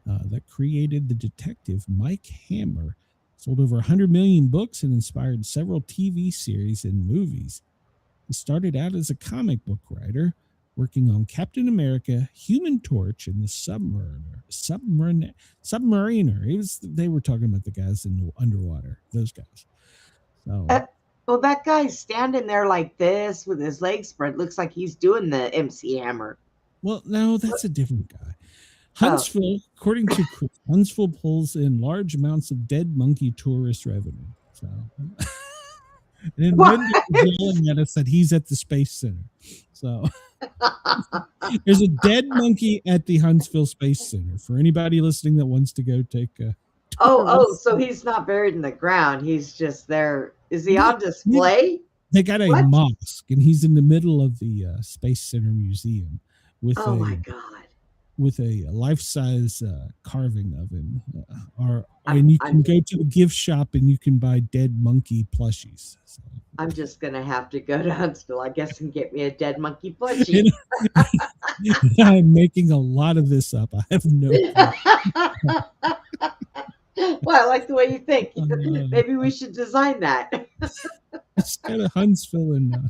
that created the detective Mike Hammer. Sold over 100 million books and inspired several TV series and movies. He started out as a comic book writer, working on Captain America, Human Torch, and the Submariner. They were talking about the guys in the underwater, those guys. So, well, that guy's standing there like this with his legs spread. Looks like he's doing the MC Hammer. Well, no, that's a different guy. Huntsville, according to Chris, Huntsville pulls in large amounts of dead monkey tourist revenue. So, and then Brenda was yelling at us that he's at the Space Center. So there's a dead monkey at the Huntsville Space Center for anybody listening that wants to go take a tour. So he's not buried in the ground. He's just there. Is he on display? They got a mosque, and he's in the middle of the Space Center Museum with my God. With a life-size carving of him. And you can go to the gift shop and you can buy dead monkey plushies. So. I'm just going to have to go to Huntsville, I guess, and get me a dead monkey plushie. I'm making a lot of this up. I have no clue. Well, I like the way you think. Maybe we should design that. Instead of Huntsville and...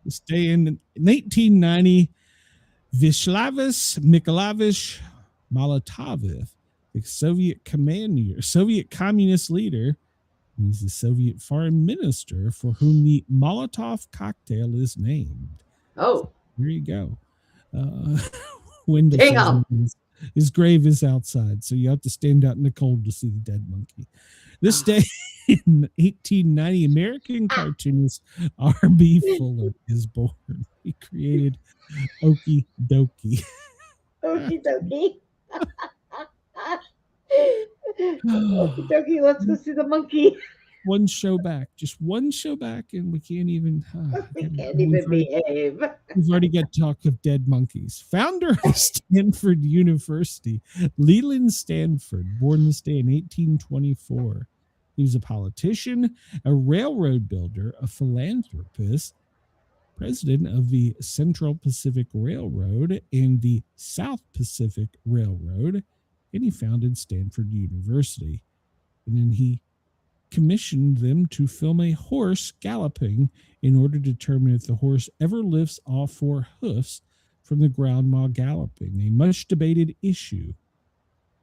This day in 1890, Vyacheslav Mikhailovich Molotov, the Soviet communist leader, he's the Soviet foreign minister for whom the Molotov cocktail is named. Oh, there you go. His grave is outside, so you have to stand out in the cold to see the dead monkey. This day in 1890, American cartoonist R.B. Fuller is born. He created Okie Dokie. Okie Dokie. Okie Dokie, let's go see the monkey. One show back, and we can't even. Behave. We've already got talk of dead monkeys. Founder of Stanford University, Leland Stanford, born this day in 1824. He was a politician, a railroad builder, a philanthropist, president of the Central Pacific Railroad and the South Pacific Railroad, and he founded Stanford University. And then he commissioned them to film a horse galloping in order to determine if the horse ever lifts all four hoofs from the ground while galloping, a much debated issue.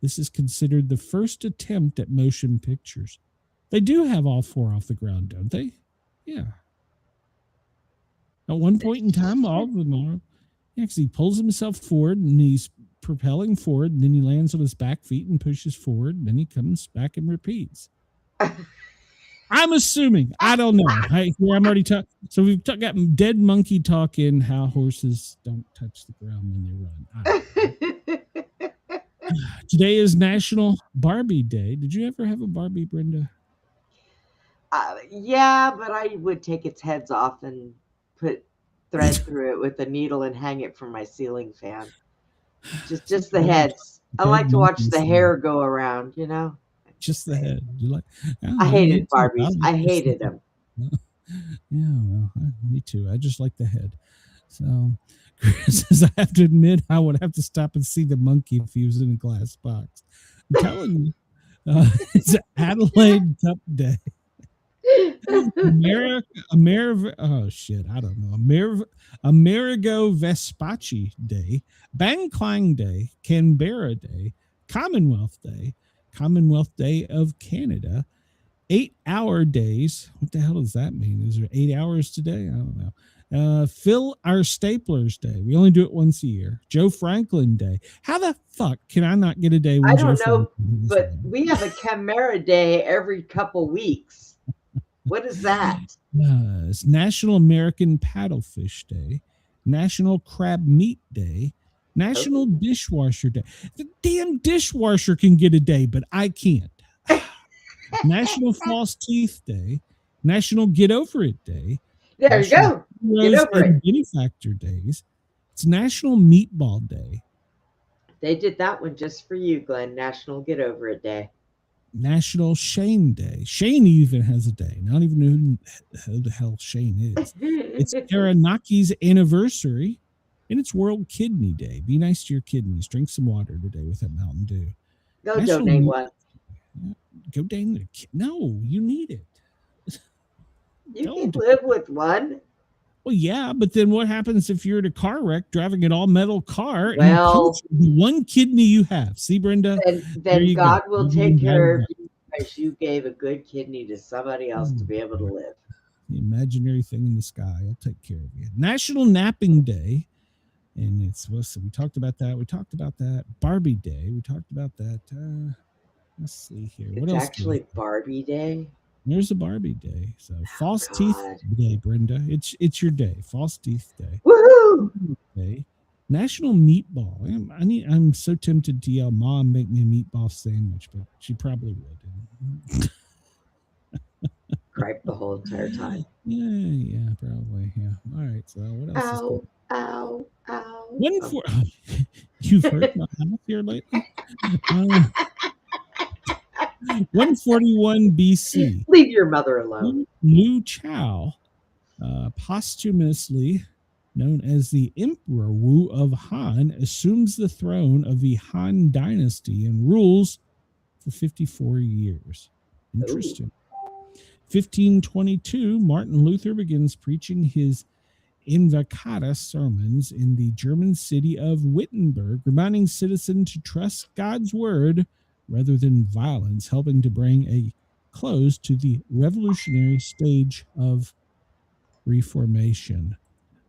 This is considered the first attempt at motion pictures. They do have all four off the ground, don't they? Yeah. At one point in time, all of them are. He pulls himself forward and he's propelling forward, and then he lands on his back feet and pushes forward, and then he comes back and repeats. I'm assuming. I don't know. I'm already talking. So we've got dead monkey talk in how horses don't touch the ground when they run. Today is National Barbie Day. Did you ever have a Barbie, Brenda? Yeah, but I would take its heads off and put thread through it with a needle and hang it from my ceiling fan. Just the heads. I like to watch the hair go around, you know. Just the head. You like? I hated Barbies. I hated them. Yeah, well, me too. I just like the head. So, Chris says, I have to admit, I would have to stop and see the monkey if he was in a glass box. I'm telling you, it's Adelaide Cup Day. Amerigo Vespaci Day, Bang Clang Day, Canberra Day, Commonwealth Day of Canada, 8-hour days. What the hell does that mean? Is there 8 hours today? I don't know. Fill Our Staplers Day. We only do it once a year. Joe Franklin Day. How the fuck can I not get a day when I don't know, but we have a Chimera Day every couple weeks. What is that? It's National American Paddlefish Day, National Crab Meat Day, National Dishwasher Day. The damn dishwasher can get a day, but I can't. National False Teeth Day, National Get Over It Day. There you go. Get over it. Benefactor Days. It's National Meatball Day. They did that one just for you, Glenn. National Get Over It Day. National Shane Day. Shane even has a day. I don't even know who the hell Shane is. It's Aranaki's anniversary, and it's World Kidney Day. Be nice to your kidneys. Drink some water today with that Mountain Dew. Go donate one. Go donate. No, you need it. You can live with one. Well, yeah, but then what happens if you're in a car wreck driving an all-metal car and Well, the one kidney you have? See, Brenda? Then God will take care of you because you gave a good kidney to somebody else to be able to live. The imaginary thing in the sky will take care of you. National Napping Day. And it's, listen, we talked about that. We talked about that. Barbie Day. We talked about that. Let's see here. What It's else? actually Barbie Day. There's a Barbie Day. So false teeth day, Brenda. It's your day. False teeth day. Woohoo! Day. National Meatball. I'm so tempted to yell, Mom, make me a meatball sandwich, but she probably would. Gripe the whole entire time. Yeah, probably. Yeah. All right. So what else is going Ow, ow. You've heard my house here lately? 141 BC. Leave your mother alone. Liu Chao, posthumously known as the Emperor Wu of Han, assumes the throne of the Han dynasty and rules for 54 years. Interesting. 1522, Martin Luther begins preaching his Invocata sermons in the German city of Wittenberg, reminding citizens to trust God's word rather than violence, helping to bring a close to the revolutionary stage of Reformation.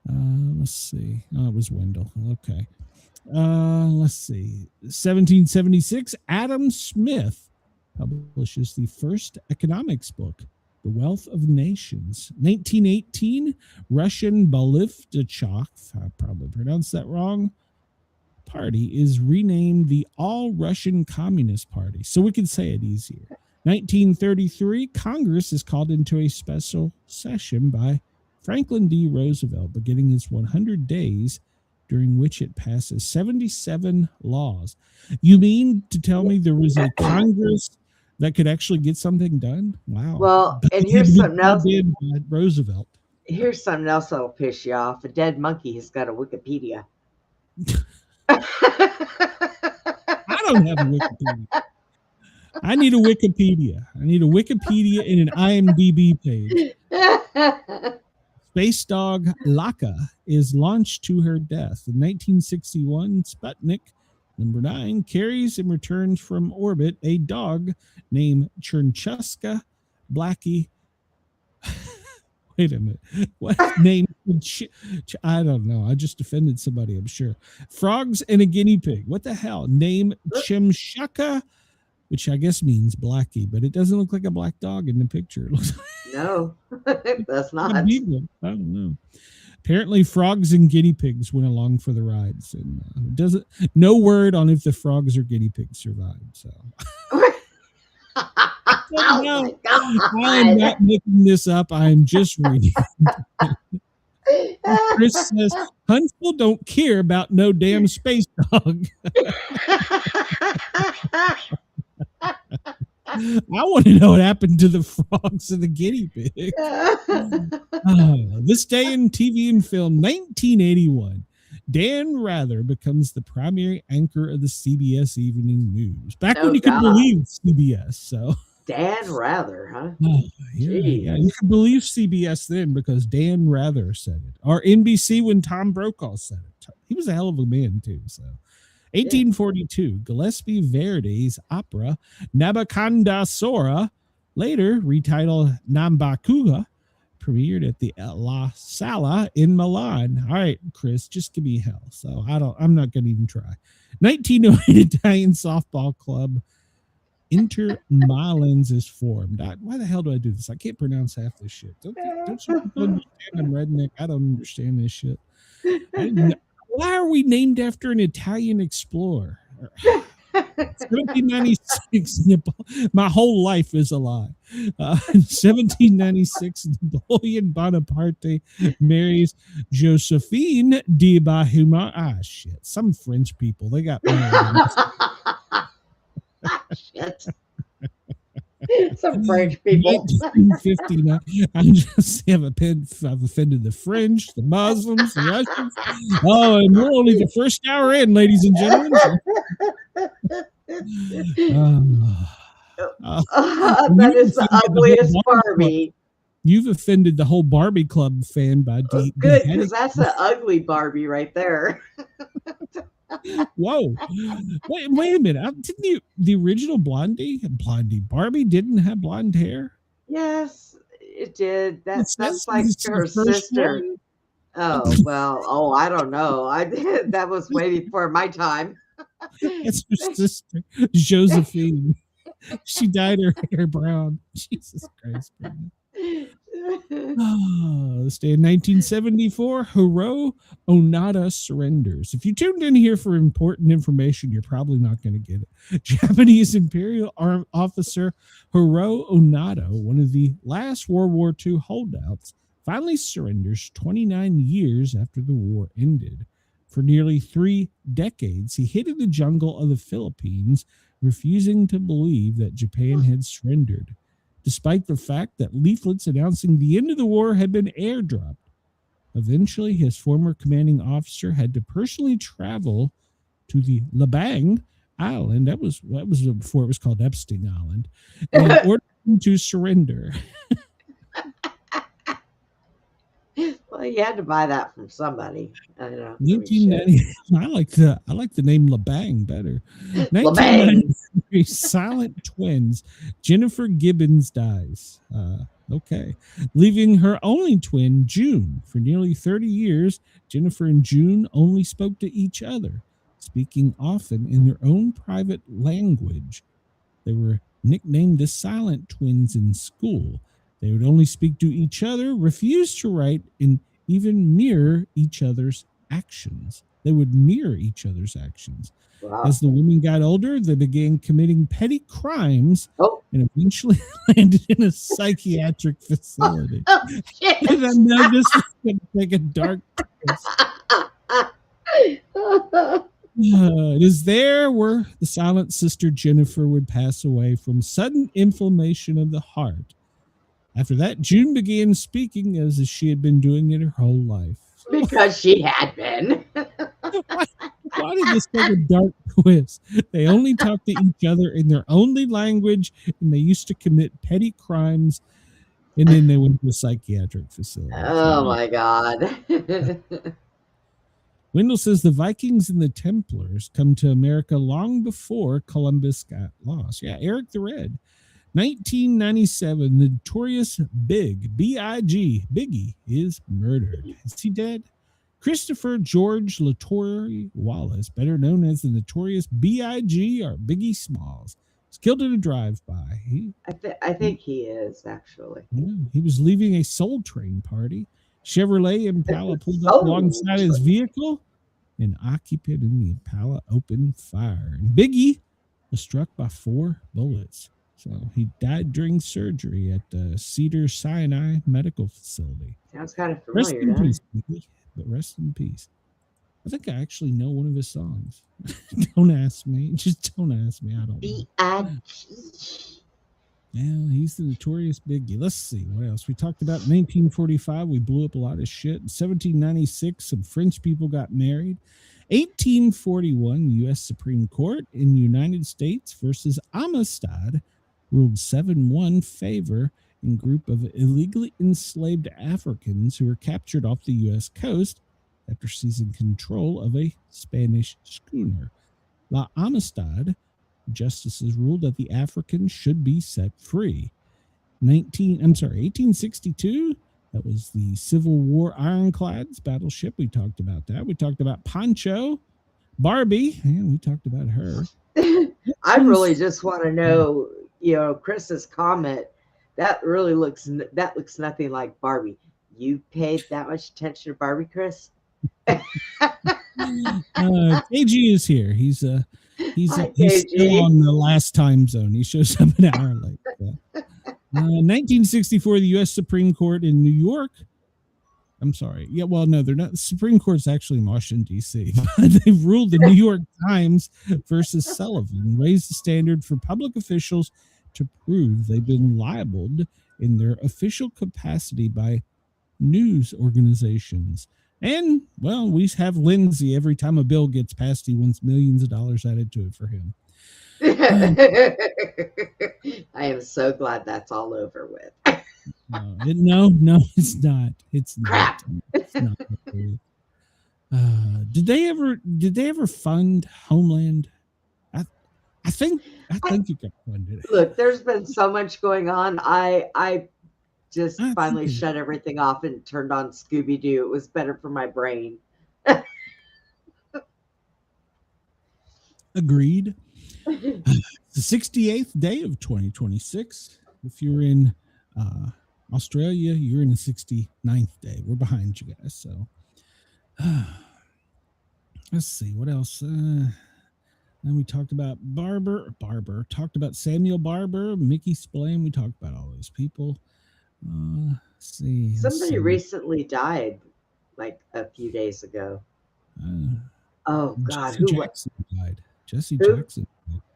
Let's see. Oh, it was Wendell. Okay. Let's see. 1776, Adam Smith publishes the first economics book, The Wealth of Nations. 1918, Russian Bolivchak, I probably pronounced that wrong, party is renamed the All-Russian Communist Party, so we can say it easier. 1933, Congress is called into a special session by Franklin D. Roosevelt, beginning its 100 days, during which it passes 77 laws. You mean to tell me there was a Congress that could actually get something done? Wow. Well, and here's something else. Roosevelt. Here's something else that'll piss you off. A dead monkey has got a Wikipedia. I don't have a Wikipedia. I need a Wikipedia. I need a Wikipedia and an IMDb page. Space dog Laka is launched to her death. In 1961, Sputnik number 9 carries and returns from orbit a dog named Chernchuska Blackie. Wait a minute. What name? I don't know. I just offended somebody, I'm sure. Frogs and a guinea pig. What the hell? Name Chimshaka, which I guess means Blackie, but it doesn't look like a black dog in the picture. It looks No, that's not. I don't know. Apparently, frogs and guinea pigs went along for the rides, and no word on if the frogs or guinea pigs survived. So, Oh my God. I'm not making this up. I'm just reading. Chris says Huntsville don't care about no damn space dog. I want to know what happened to the frogs and the guinea pig. This day in TV and film, 1981. Dan Rather becomes the primary anchor of the CBS Evening News. Back when you could believe CBS. So Dan Rather, huh? Yeah, you could believe CBS then because Dan Rather said it. Or NBC when Tom Brokaw said it. He was a hell of a man too. So 1842, Gillespie Verdi's opera Nabucodonosor, later retitled Nambacuga, premiered at the La Sala in Milan. All right, Chris, just give me hell. So I'm not going to even try. 1908, Italian softball club Inter Milans is formed. Why the hell do I do this? I can't pronounce half this shit. Don't you understand I'm redneck? I don't understand this shit. Why are we named after an Italian explorer? 1796, my whole life is a lie. 1796, Napoleon Bonaparte marries Josephine de Bahuma. Shit. Some French people, they got married. Shit. Some French people. 1959. I just have offended the French, the Muslims, the Russians. Oh, and we're only the first hour in, ladies and gentlemen. That is the ugliest Barbie. You've offended the whole Barbie Club fan by Good, beheading. because that's an ugly Barbie right there. Whoa! Wait a minute! Didn't you the original Blondie Barbie didn't have blonde hair? Yes, it did. That's like it's her the first sister. one. Oh well. Oh, I don't know. I did. That was way before my time. It's her sister, Josephine. She dyed her hair brown. Jesus Christ. This day in 1974, Hiro Onada surrenders. If you tuned in here for important information, you're probably not going to get it. Japanese Imperial Army officer Hiro Onada, one of the last World War II holdouts, finally surrenders 29 years after the war ended. For nearly 3 decades, he hid in the jungle of the Philippines, refusing to believe that Japan had surrendered, despite the fact that leaflets announcing the end of the war had been airdropped. Eventually, his former commanding officer had to personally travel to the Labang Island, that was before it was called Epstein Island, in order to surrender. Well, you had to buy that from somebody. I don't know. 1990. I like the name Labang better. 1993, silent twins. Jennifer Gibbons dies. Okay. Leaving her only twin, June. For nearly 30 years, Jennifer and June only spoke to each other, speaking often in their own private language. They were nicknamed the silent twins in school. They would only speak to each other, refuse to write, and even mirror each other's actions. They would mirror each other's actions. Wow. As the women got older, they began committing petty crimes and eventually landed in a psychiatric facility. And I know this is going to take a dark twist. It is there where the silent sister Jennifer would pass away from sudden inflammation of the heart. After that, June began speaking as she had been doing it her whole life. Because she had been. Why did this take a dark twist? They only talked to each other in their only language, and they used to commit petty crimes, and then they went to a psychiatric facility. Oh, my God. Wendell says the Vikings and the Templars come to America long before Columbus got lost. Yeah, Eric the Red. 1997, the notorious B.I.G. Biggie is murdered. Is he dead? Christopher George Latore Wallace, better known as the notorious B.I.G. or Biggie Smalls, was killed in a drive-by. I think he is, actually. Yeah, he was leaving a Soul Train party. Chevrolet Impala pulled up alongside his vehicle. An occupant in the Impala opened fire. And Biggie was struck by 4 bullets. So he died during surgery at the Cedar Sinai Medical Facility. Sounds kind of familiar. Rest in peace, Biggie, but rest in peace. I think I actually know one of his songs. Don't ask me. Just don't ask me. I don't know. B.I.G. Yeah, he's the notorious Biggie. Let's see what else. We talked about 1945. We blew up a lot of shit. In 1796, some French people got married. 1841, U.S. Supreme Court in the United States versus Amistad ruled 7-1 favor in group of illegally enslaved Africans who were captured off the U.S. coast after seizing control of a Spanish schooner. La Amistad justices ruled that the Africans should be set free. 1862, that was the Civil War Ironclads battleship. We talked about that. We talked about Pancho, Barbie, and we talked about her. I really just want to know, Chris's comment. That looks nothing like Barbie. You paid that much attention to Barbie, Chris? KG is here. He's still on the last time zone. He shows up an hour late. 1964, the U.S. Supreme Court in New York. I'm sorry. Yeah, well, no, they're not. The Supreme Court's actually in Washington, D.C. They've ruled the New York Times versus Sullivan raised the standard for public officials to prove they've been libeled in their official capacity by news organizations. And, well, we have Lindsay every time a bill gets passed, he wants millions of dollars added to it for him. I am so glad that's all over with. No, it's not. It's not. Crap. It's not. Did they ever fund Homeland? I think you got funded. Look, there's been so much going on. I just I finally think- shut everything off and turned on Scooby-Doo. It was better for my brain. Agreed. The 68th day of 2026. If you're in Australia, you're in the 69th day. We're behind you guys. So let's see what else. Then we talked about Barber, talked about Samuel Barber, Mickey Spillane. We talked about all those people. Let's see. Somebody recently died like a few days ago. Oh God, Jesse who was? Jackson died. Jesse Who? Jackson.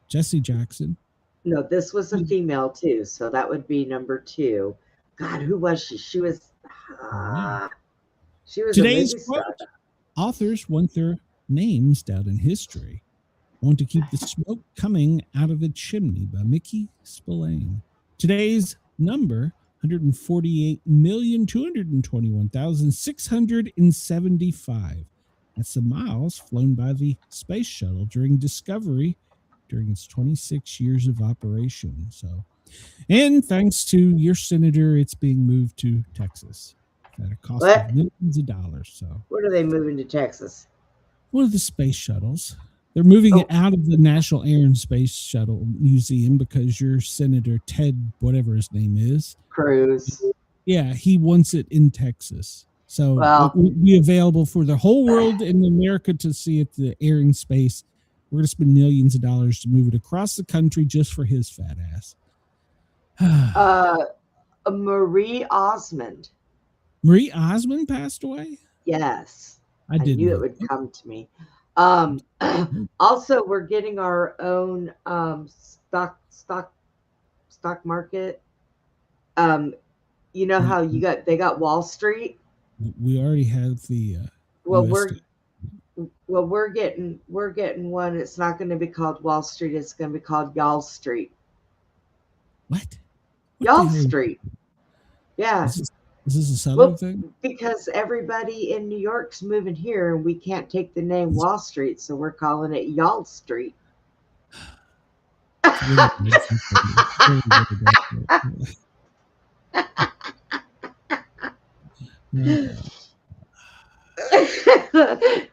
Jesse Jackson. No, this was a female too, so that would be number 2. God, who was she? She was Today's a movie star. quote: authors want their names down in history. Want to keep the smoke coming out of the chimney by Mickey Spillane. Today's number: 148,221,675. That's the miles flown by the space shuttle during Discovery during its 26 years of operation. So, and thanks to your senator, it's being moved to Texas at a cost What? of millions of dollars. So, What are they moving to Texas? one of the space shuttles. They're moving it out of the National Air and Space Shuttle Museum because your Senator Ted, whatever his name is, Cruz. yeah, he wants it in Texas. So Well- it will be available for the whole world in America to see at the air and space. We're going to spend millions of dollars to move it across the country just for his fat ass. Marie Osmond. Marie Osmond passed away? Yes. I didn't knew know. it would come to me. Also, we're getting our own stock market. You know how they got Wall Street. We already have the Well, US we're getting one. It's not going to be called Wall Street. It's going to be called Y'all Street. What? Y'all the hell? Street. Yeah. Is this a southern Well, thing? because everybody in New York's moving here, and we can't take the name Wall Street, so we're calling it Y'all Street.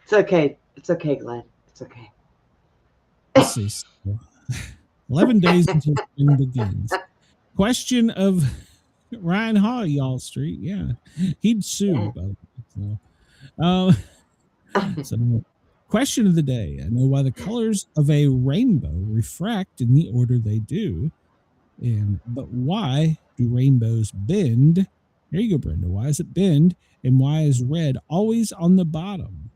It's okay. It's okay, Glenn. It's okay. Let's see. So, 11 days until spring begins. Question of Ryan Hall, Y'all Street. Yeah, he'd sue. By the way. So, question of the day. I know why the colors of a rainbow refract in the order they do, but why do rainbows bend? There you go, Brenda. Why does it bend, and why is red always on the bottom?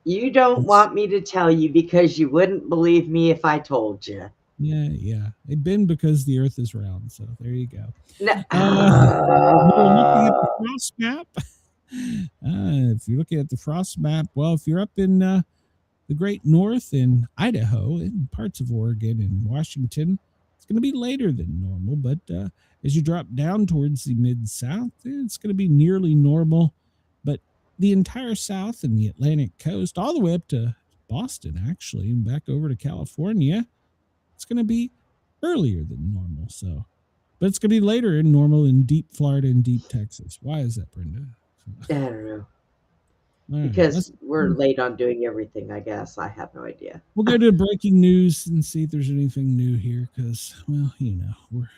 You don't want me to tell you because you wouldn't believe me if I told you. Yeah. It bend because the Earth is round. So there you go. No. We're looking at the frost map. If you're looking at the frost map, well, if you're up in the Great North in Idaho and parts of Oregon and Washington, it's going to be later than normal. But as you drop down towards the mid-south, it's going to be nearly normal. But the entire South and the Atlantic coast, all the way up to Boston, actually, and back over to California, it's going to be earlier than normal. So, but it's going to be later than normal in deep Florida and deep Texas. Why is that, Brenda? I don't know. All right, Because we're late on doing everything, I guess. I have no idea. we'll go to breaking news and see if there's anything new here. Because, well, we're.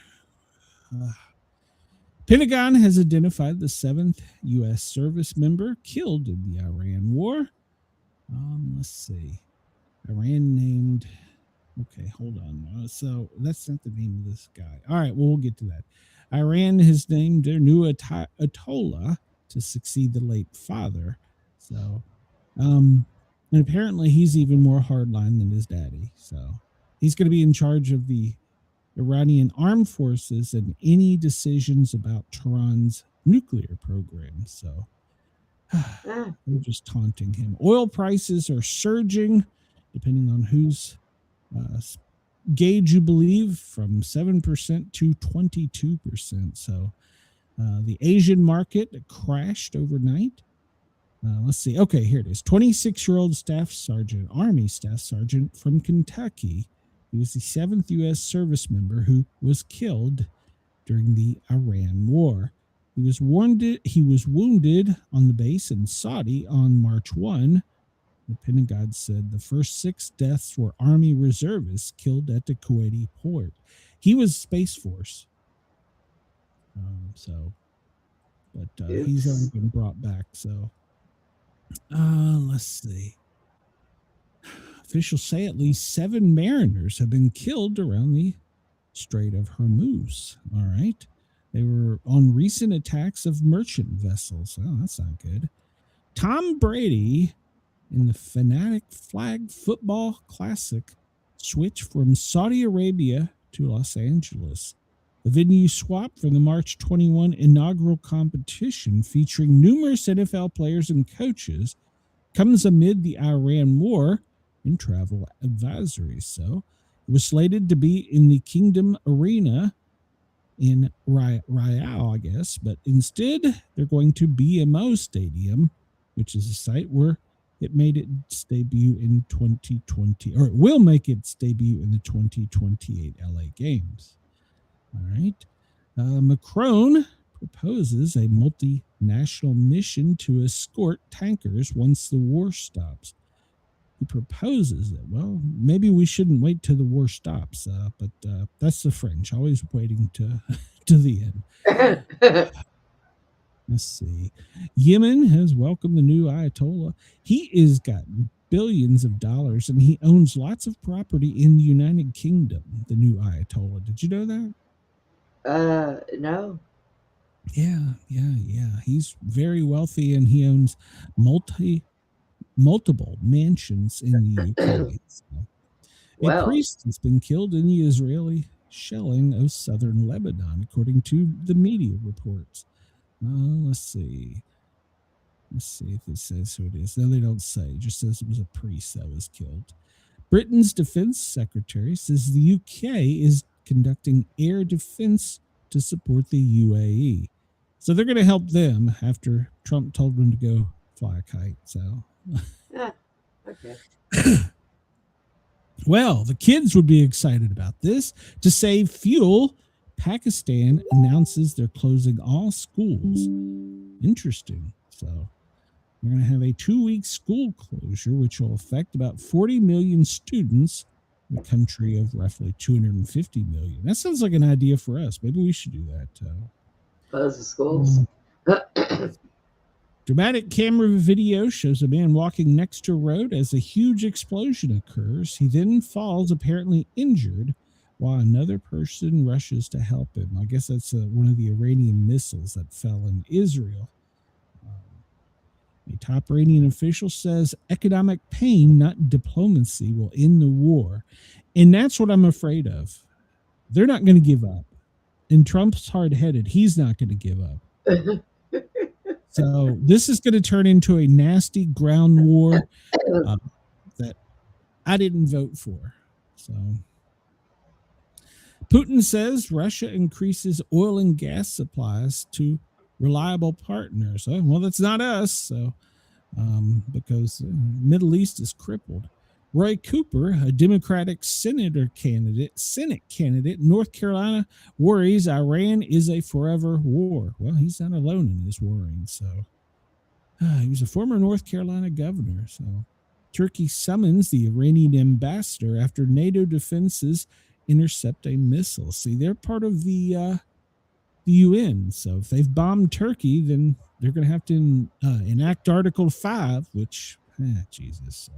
Pentagon has identified the 7th U.S. service member killed in the Iran war. Let's see. Iran named. Okay, hold on. So that's not the name of this guy. All right, well, we'll get to that. Iran has named their new Ayatollah to succeed the late father. So, and apparently he's even more hardline than his daddy. So he's going to be in charge of the Iranian armed forces and any decisions about Tehran's nuclear program. So they're just taunting him. Oil prices are surging, depending on whose gauge you believe, from 7% to 22%. So The Asian market crashed overnight. Let's see. Okay, here it is. 26-year-old staff sergeant, Army staff sergeant from Kentucky. He was the 7th U.S. service member who was killed during the Iran war. He was wounded on the base in Saudi on March 1. The Pentagon said the first 6 deaths were Army reservists killed at the Kuwaiti port. He was Space Force. He's only been brought back. So, let's see. Officials say at least 7 mariners have been killed around the Strait of Hormuz. All right. They were on recent attacks of merchant vessels. Oh, that's not good. Tom Brady in the Fanatic Flag Football Classic switched from Saudi Arabia to Los Angeles. The venue swap from the March 21 inaugural competition featuring numerous NFL players and coaches comes amid the Iran war and travel advisories. So it was slated to be in the Kingdom Arena in Riyadh, I guess, but instead they're going to BMO Stadium, which is a site where it made its debut in 2020, or it will make its debut in the 2028 LA Games. All right. Macron proposes a multinational mission to escort tankers once the war stops. He proposes that, well, maybe we shouldn't wait till the war stops, but that's the French, always waiting to the end. Let's see. Yemen has welcomed the new Ayatollah. He has gotten billions of dollars, and he owns lots of property in the United Kingdom, the new Ayatollah. Did you know that? No. Yeah. He's very wealthy, and he owns multiple mansions in the UK. So, a priest has been killed in the Israeli shelling of southern Lebanon, according to the media reports. Let's see if it says who it is. No, they don't say. It just says it was a priest that was killed. Britain's defense secretary says the UK is conducting air defense to support the UAE. So they're going to help them after Trump told them to go fly a kite. So, okay. Well, the kids would be excited about this. To save fuel, Pakistan announces they're closing all schools. Interesting. So we're going to have a 2-week school closure, which will affect about 40 million students in a country of roughly 250 million. That sounds like an idea for us. Maybe we should do that. Close the schools. Dramatic camera video shows a man walking next to a road as a huge explosion occurs. He then falls, apparently injured, while another person rushes to help him. I guess that's one of the Iranian missiles that fell in Israel. A top Iranian official says economic pain, not diplomacy, will end the war. And that's what I'm afraid of. They're not going to give up. And Trump's hard-headed. He's not going to give up. So this is going to turn into a nasty ground war that I didn't vote for. So Putin says Russia increases oil and gas supplies to reliable partners. Well, that's not us. So because Middle East is crippled. Roy Cooper, a Democratic Senate candidate in North Carolina, worries Iran is a forever war. Well, he's not alone in his worrying. So he was a former North Carolina governor. So Turkey summons the Iranian ambassador after NATO defenses intercept a missile. See, they're part of the UN. So if they've bombed Turkey, then they're going to have to enact Article 5, which, Jesus. So.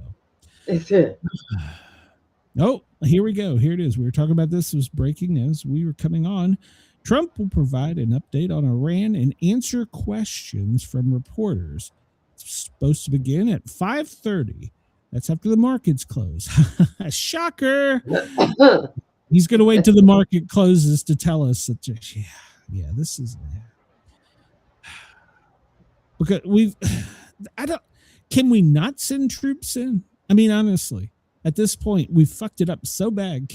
Oh, here we go. Here it is. We were talking about this. It was breaking as we were coming on. Trump will provide an update on Iran and answer questions from reporters. It's supposed to begin at 5:30. That's after the markets close. Shocker. He's going to wait till the market closes to tell us that, this is because can we not send troops in? I mean, honestly, at this point, we've fucked it up so bad.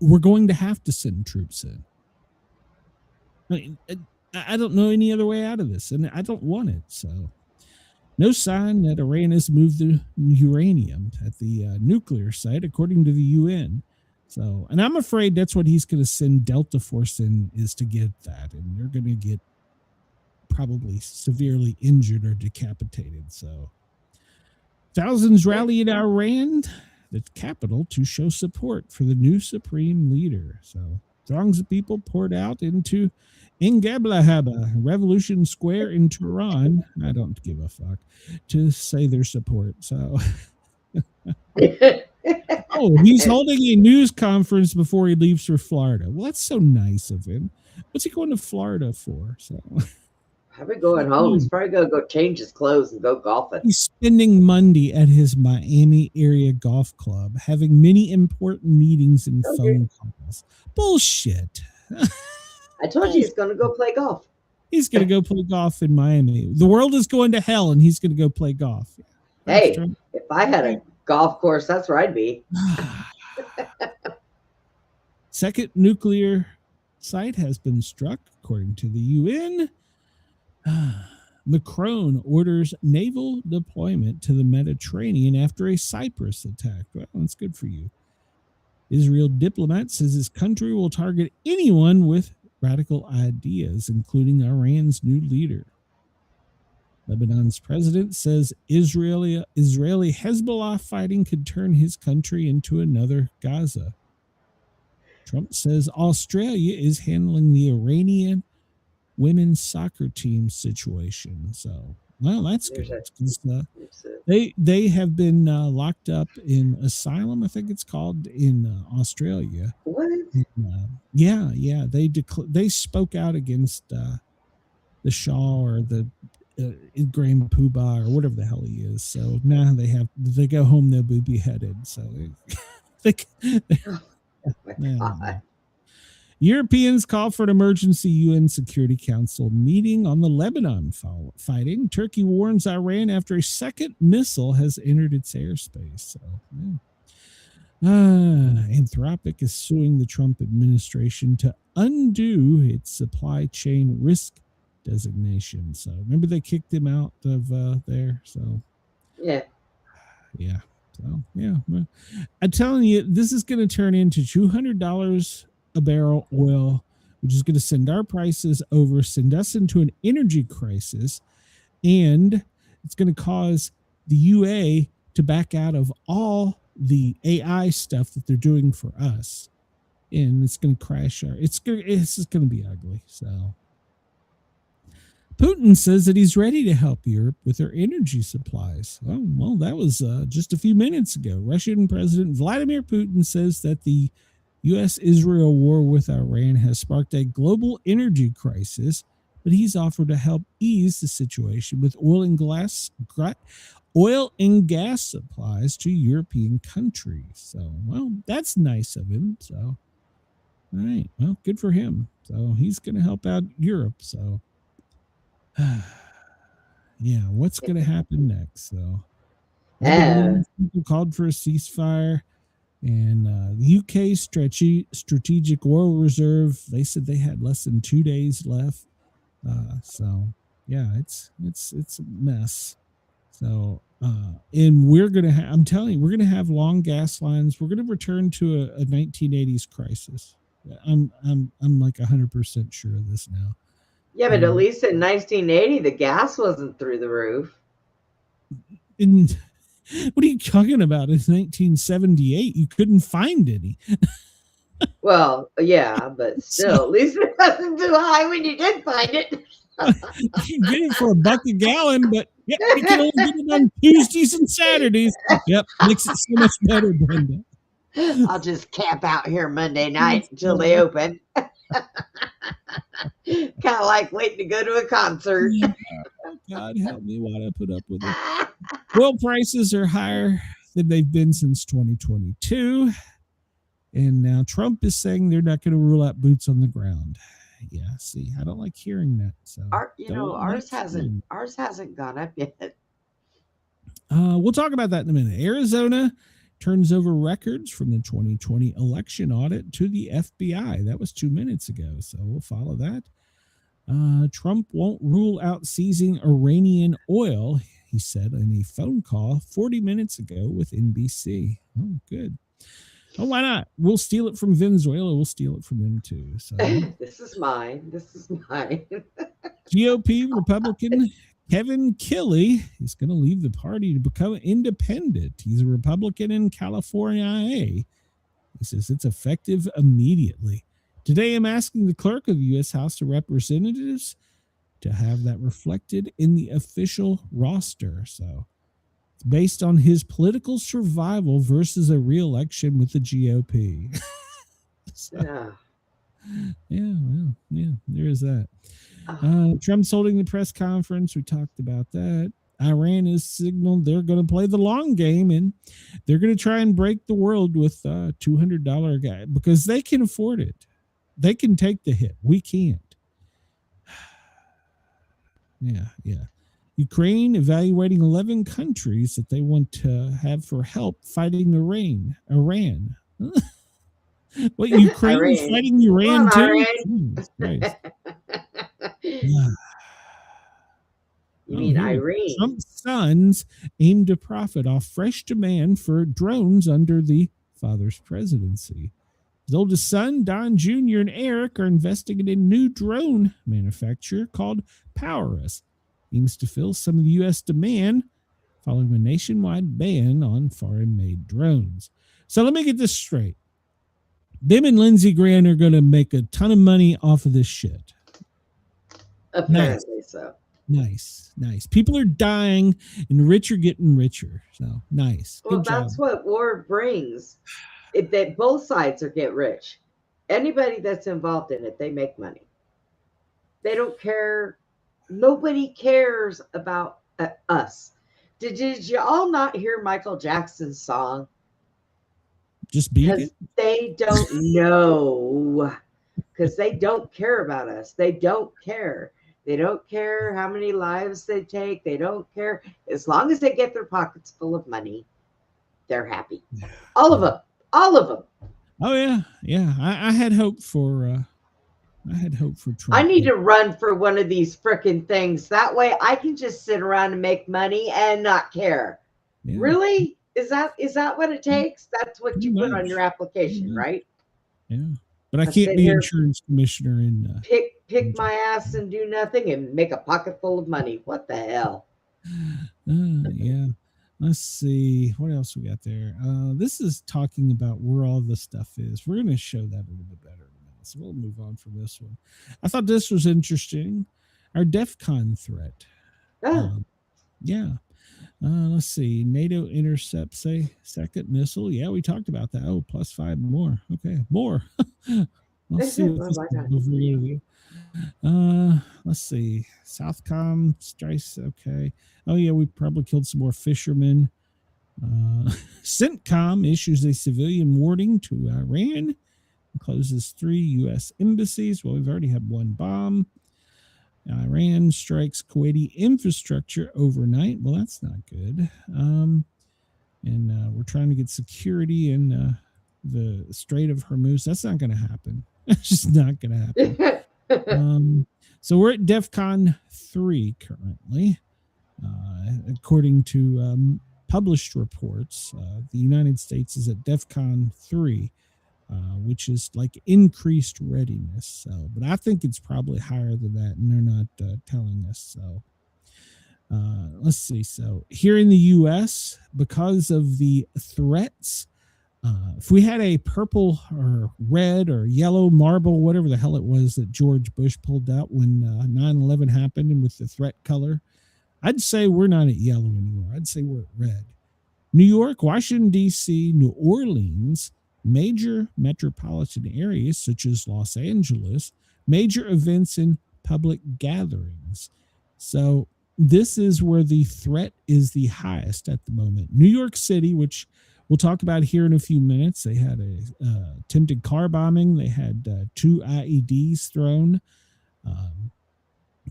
We're going to have to send troops in. I mean, I don't know any other way out of this, and I don't want it. So, no sign that Iran has moved the uranium at the nuclear site, according to the UN. So, and I'm afraid that's what he's going to send Delta Force in, is to get that, and they're going to get probably severely injured or decapitated. So, thousands rallied in Iran, the capital, to show support for the new supreme leader. So, throngs of people poured out into Ingablahaba, Revolution Square in Tehran. I don't give a fuck, to say their support. So, oh, he's holding a news conference before he leaves for Florida. Well, that's so nice of him. What's he going to Florida for? So, probably going home. He's probably going to go change his clothes and go golfing. He's spending Monday at his Miami area golf club, having many important meetings and phone calls. Bullshit. I told you he's going to go play golf. He's going to go play golf in Miami. The world is going to hell, and he's going to go play golf. Hey, if I had a golf course, that's where I'd be. Second nuclear site has been struck, according to the UN. Macron orders naval deployment to the Mediterranean after a Cyprus attack. Well, that's good for you. Israel diplomat says his country will target anyone with radical ideas, including Iran's new leader. Lebanon's president says Israeli Hezbollah fighting could turn his country into another Gaza. Trump says Australia is handling the Iranian women's soccer team situation. So, well, that's good. They have been locked up in asylum, I think it's called, in Australia. What? Yeah. They spoke out against the Shah or the Grand Poobah or whatever the hell he is. So now they go home, they'll be beheaded. So God. Europeans call for an emergency UN Security Council meeting on the Lebanon fighting. Turkey warns Iran after a second missile has entered its airspace. So, Anthropic is suing the Trump administration to undo its supply chain risk designation. So remember they kicked him out of there. So yeah. So well, I'm telling you, this is going to turn into $200 a barrel oil, which is going to send our prices over, send us into an energy crisis, and it's going to cause the UA to back out of all the AI stuff that they're doing for us, and it's going to crash our. It's just going to be ugly. So, Putin says that he's ready to help Europe with their energy supplies. Oh, well, that was just a few minutes ago. Russian President Vladimir Putin says that the U.S.-Israel war with Iran has sparked a global energy crisis, but he's offered to help ease the situation with oil and gas supplies to European countries. So, well, that's nice of him. So, all right, well, good for him. So he's going to help out Europe. So, yeah, what's going to happen next? So, people called for a ceasefire. And the UK strategic oil reserve, they said they had less than 2 days left. So yeah, it's a mess. So and we're gonna I'm telling you, we're gonna have long gas lines. We're gonna return to a 1980s crisis. I'm like 100% sure of this now. Yeah, but at least in 1980, the gas wasn't through the roof. What are you talking about? In 1978, you couldn't find any. Well, yeah, but still, at least it wasn't too high when you did find it. You get it for $1 a gallon, but yeah, you can only get it on Tuesdays and Saturdays. Yep, makes it so much better, Brenda. I'll just camp out here Monday night until they open. Kind of like waiting to go to a concert. God help me, why I put up with it. Oil prices are higher than they've been since 2022. And now Trump is saying they're not going to rule out boots on the ground. Yeah, see, I don't like hearing that. So ours hasn't gone up yet. We'll talk about that in a minute. Arizona turns over records from the 2020 election audit to the FBI. That was 2 minutes ago, so we'll follow that. Trump won't rule out seizing Iranian oil, he said in a phone call 40 minutes ago with NBC. Oh, good. Oh, why not? We'll steal it from Venezuela. We'll steal it from them too. So This is mine. This is mine. GOP Republican Kevin Kelly is going to leave the party to become independent. He's a Republican in California. He says it's effective immediately. Today, I'm asking the clerk of the U.S. House of Representatives to have that reflected in the official roster. So it's based on his political survival versus a re-election with the GOP. So, yeah, there is that. Trump's holding the press conference. We talked about that. Iran has signaled they're going to play the long game, and they're going to try and break the world with a $200 guy because they can afford it. They can take the hit. We can't. Yeah. Ukraine evaluating 11 countries that they want to have for help fighting Iran. What, Ukraine is fighting Iran too? Christ. You mean Irene? Trump's sons aim to profit off fresh demand for drones under the father's presidency. His oldest son, Don Jr. and Eric, are investing in a new drone manufacturer called Paws. Aims to fill some of the U.S. demand following a nationwide ban on foreign-made drones. So let me get this straight. Them and Lindsey Graham are going to make a ton of money off of this shit. Apparently so. Nice. People are dying and the rich are getting richer. So nice. Well, that's what war brings. That both sides get rich. Anybody that's involved in it, they make money. They don't care. Nobody cares about us. Did you all not hear Michael Jackson's song? Just beat it. They don't know. Because they don't care about us. They don't care. They don't care how many lives they take. They don't care. As long as they get their pockets full of money, they're happy. All of them. Oh yeah. I had hope for Trump. I need to run for one of these frickin' things. That way I can just sit around and make money and not care. Yeah. Really? Is that what it takes? That's what you put on your application, right? Yeah. But I can't be insurance commissioner in pick my ass and do nothing and make a pocket full of money. What the hell? Yeah. Let's see what else we got there. This is talking about where all the stuff is. We're going to show that a little bit better in a minute, so we'll move on from this one. I thought this was interesting. Our DEFCON threat. Yeah. Let's see. NATO intercepts a second missile. Yeah, we talked about that. Oh, +5 more. Okay, more. Let's see what this is. Let's see. Southcom strikes. Okay. Oh yeah, we probably killed some more fishermen. CENTCOM issues a civilian warning to Iran and closes 3 U.S. embassies. Well, we've already had one bomb. Iran strikes Kuwaiti infrastructure overnight. Well, that's not good. And we're trying to get security in the Strait of Hormuz. That's not going to happen. It's just not going to happen. So we're at DEFCON 3 currently. According to published reports, the United States is at DEFCON 3, which is like increased readiness. So, but I think it's probably higher than that, and they're not telling us. So, let's see. So here in the U.S., because of the threats, if we had a purple or red or yellow marble, whatever the hell it was that George Bush pulled out when 9/11 happened, and with the threat color, I'd say we're not at yellow anymore. I'd say we're at red. New York, Washington, D.C., New Orleans, major metropolitan areas such as Los Angeles, major events and public gatherings. So this is where the threat is the highest at the moment. New York City, which we'll talk about here in a few minutes, they had a attempted car bombing. They had 2 IEDs thrown.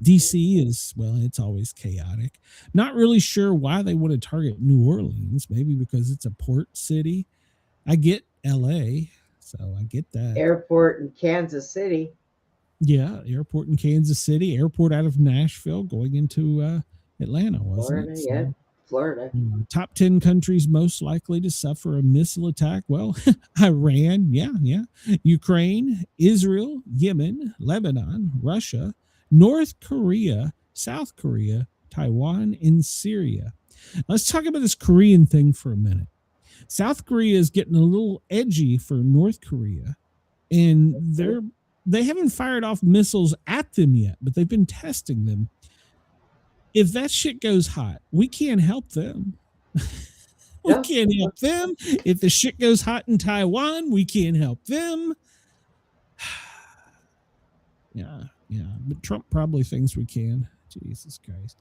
DC is, well, it's always chaotic. Not really sure why they want to target New Orleans. Maybe because it's a port city. I get LA, so I get that. Airport in Kansas City. Yeah, airport in Kansas City, airport out of Nashville, going into Atlanta, wasn't Florida, it? yeah. Florida. Top 10 countries most likely to suffer a missile attack. Well, Iran, yeah. Ukraine, Israel, Yemen, Lebanon, Russia, North Korea, South Korea, Taiwan, and Syria. Let's talk about this Korean thing for a minute. South Korea is getting a little edgy for North Korea, and they haven't fired off missiles at them yet, but they've been testing them. If that shit goes hot, we can't help them. We can't help them. If the shit goes hot in Taiwan, we can't help them. Yeah. But Trump probably thinks we can. Jesus Christ.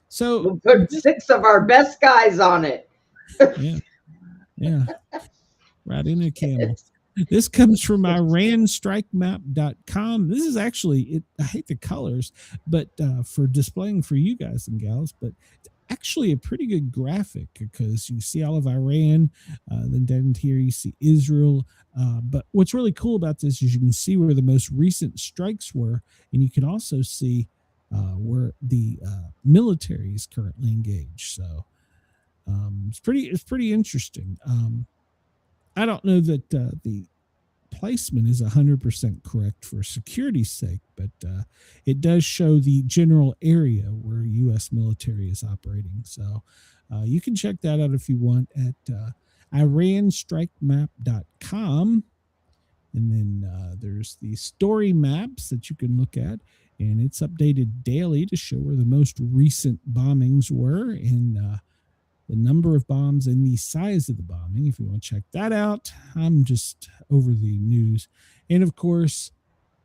So we'll put 6 of our best guys on it. Yeah. Right in a camel. This comes from iranstrikemap.com. This is actually, I hate the colors, but for displaying for you guys and gals, but it's actually a pretty good graphic because you see all of Iran, then down here you see Israel. But what's really cool about this is you can see where the most recent strikes were, and you can also see where the military is currently engaged. So it's pretty interesting. I don't know that the placement is 100% correct for security's sake, but it does show the general area where U.S. military is operating. So you can check that out if you want at iranstrikemap.com. And then there's the story maps that you can look at, and it's updated daily to show where the most recent bombings were and the number of bombs and the size of the bombing. If you want to check that out, I'm just over the news. And of course,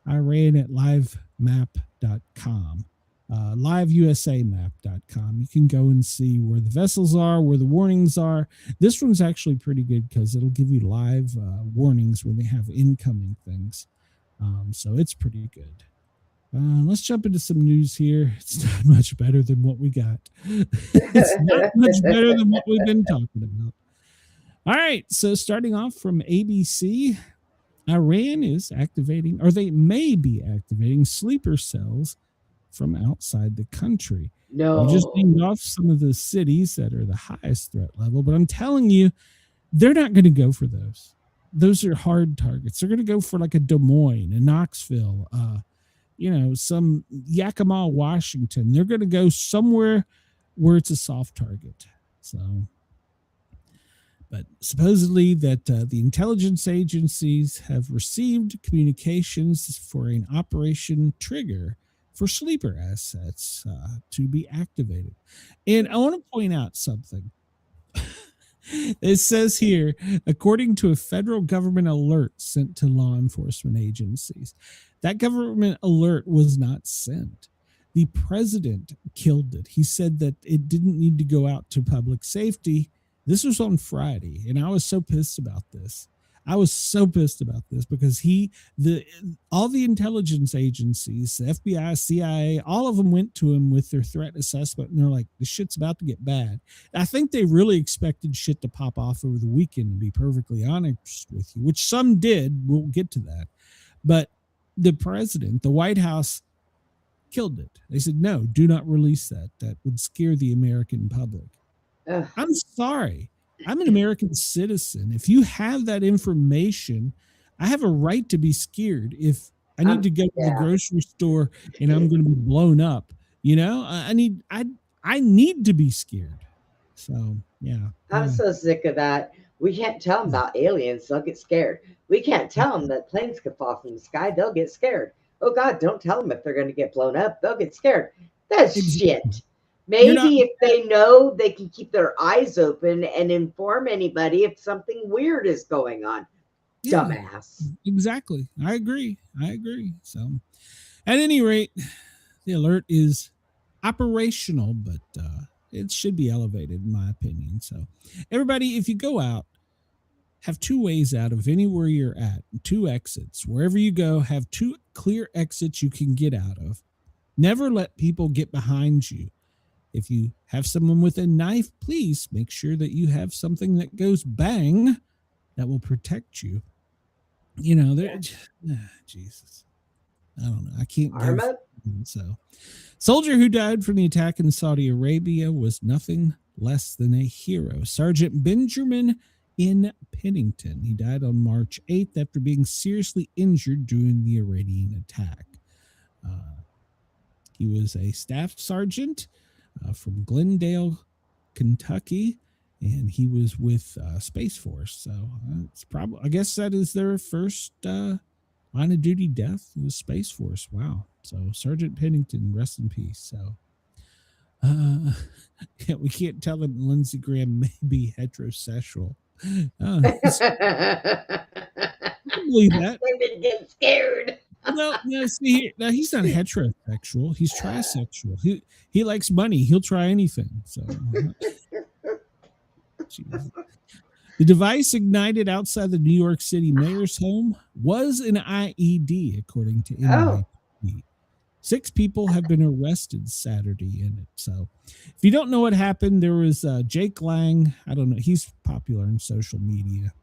Iran at livemap.com, liveusamap.com. You can go and see where the vessels are, where the warnings are. This one's actually pretty good because it'll give you live warnings when they have incoming things. So it's pretty good. Let's jump into some news here. It's not much better than what we got. It's not much better than what we've been talking about. All right. So starting off from ABC, Iran is activating, or they may be activating, sleeper cells from outside the country. No. We just named off some of the cities that are the highest threat level, but I'm telling you, they're not going to go for those. Those are hard targets. They're going to go for like a Des Moines, a Knoxville, some Yakima, Washington. They're going to go somewhere where it's a soft target. So, but supposedly that the intelligence agencies have received communications for an operation trigger for sleeper assets to be activated. And I want to point out something. It says here, according to a federal government alert sent to law enforcement agencies, that government alert was not sent. The president killed it. He said that it didn't need to go out to public safety. This was on Friday, and I was so pissed about this. Because all the intelligence agencies, the FBI, CIA, all of them went to him with their threat assessment, and they're like, "This shit's about to get bad." I think they really expected shit to pop off over the weekend, to be perfectly honest with you, which some did. We'll get to that. But the president, the White House, killed it. They said, "No, do not release that. That would scare the American public." I'm sorry. I'm an American citizen. If you have that information, I have a right to be scared. If I need to go to the grocery store and I'm going to be blown up, I need to be scared. So, yeah. I'm so sick of that. We can't tell them about aliens. They'll get scared. We can't tell them that planes could fall from the sky. They'll get scared. Oh, God, don't tell them if they're going to get blown up. They'll get scared. That's shit. Maybe if they know, they can keep their eyes open and inform anybody if something weird is going on. Yeah, dumbass. Exactly. I agree. So, at any rate, the alert is operational, but it should be elevated, in my opinion. So, everybody, if you go out, have 2 ways out of anywhere you're at, 2 exits. Wherever you go, have 2 clear exits you can get out of. Never let people get behind you. If you have someone with a knife, please make sure that you have something that goes bang that will protect you. Jesus. I don't know. I can't Arma? So, soldier who died from the attack in Saudi Arabia was nothing less than a hero. Sergeant Benjamin in Pennington. He died on March 8th after being seriously injured during the Iranian attack. He was a staff sergeant from Glendale, Kentucky, and he was with Space Force. So it's probably, I guess that is their first line of duty death was Space Force. Wow. So Sergeant Pennington, rest in peace. So yeah, we can't tell that Lindsey Graham may be heterosexual. I believe that. Women get scared. No, see here. Now he's not heterosexual. He's trisexual. He likes money. He'll try anything. So the device ignited outside the New York City mayor's home was an IED, according to NYPD. 6 people have been arrested Saturday in it. So if you don't know what happened, there was Jake Lang. I don't know. He's popular in social media.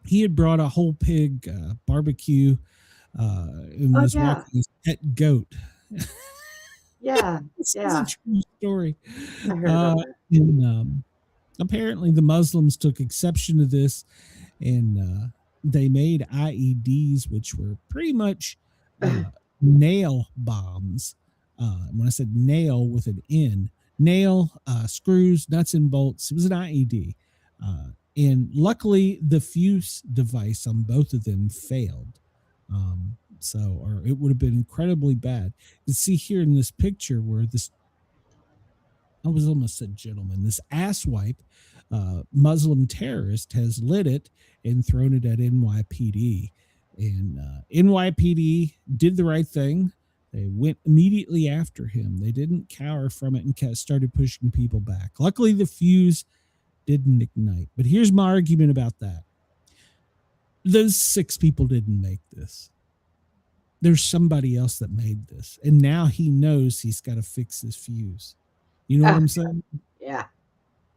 He had brought a whole pig barbecue and was walking his pet goat. Yeah. This is a true story. I heard about that. And apparently the Muslims took exception to this, and they made IEDs, which were pretty much nail bombs. When I said nail with an N, nail, screws, nuts and bolts, it was an IED. And luckily the fuse device on both of them failed. Or it would have been incredibly bad. You see here in this picture where this, I was almost said gentleman, this asswipe Muslim terrorist has lit it and thrown it at NYPD. And NYPD did the right thing. They went immediately after him. They didn't cower from it and started pushing people back. Luckily, the fuse didn't ignite. But here's my argument about that. Those 6 people didn't make this. There's somebody else that made this. And now he knows he's got to fix his fuse. You know what I'm saying? Yeah.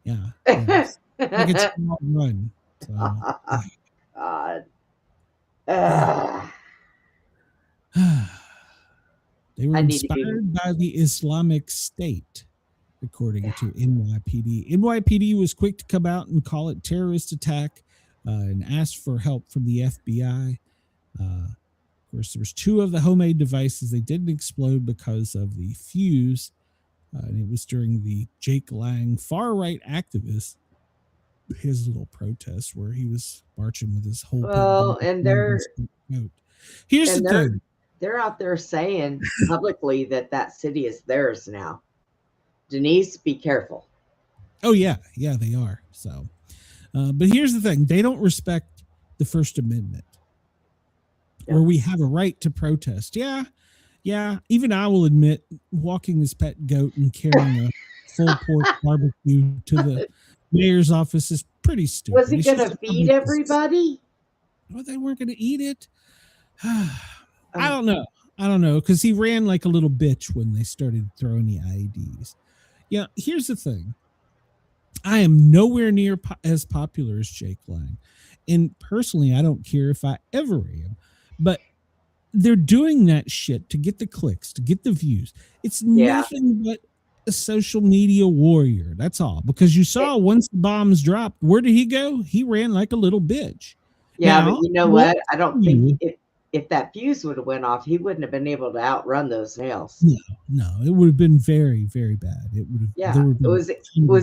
Yeah. Like it's a long run. So, God. They were inspired by the Islamic State, according to NYPD. NYPD was quick to come out and call it terrorist attack and ask for help from the FBI. Of course, there was 2 of the homemade devices. They didn't explode because of the fuse. And it was during the Jake Lang far-right activist, his little protest where he was marching with his whole Here's the thing. They're out there saying publicly that city is theirs now. Denise, be careful. Oh, yeah. Yeah, they are. So, but here's the thing. They don't respect the First Amendment where we have a right to protest. Yeah. Yeah. Even I will admit walking his pet goat and carrying a full pork barbecue to the mayor's office is pretty stupid. Was he going to feed everybody? Well, they weren't going to eat it. I don't know. Because he ran like a little bitch when they started throwing the IEDs. Yeah, here's the thing. I am nowhere near as popular as Jake Lang. And personally, I don't care if I ever am. But they're doing that shit to get the clicks, to get the views. It's nothing but a social media warrior. That's all. Because you saw once the bombs dropped, where did he go? He ran like a little bitch. Yeah, but you know what? I don't think if that fuse would have went off, he wouldn't have been able to outrun those nails. No, it would have been very, very bad. It would have. Yeah. Was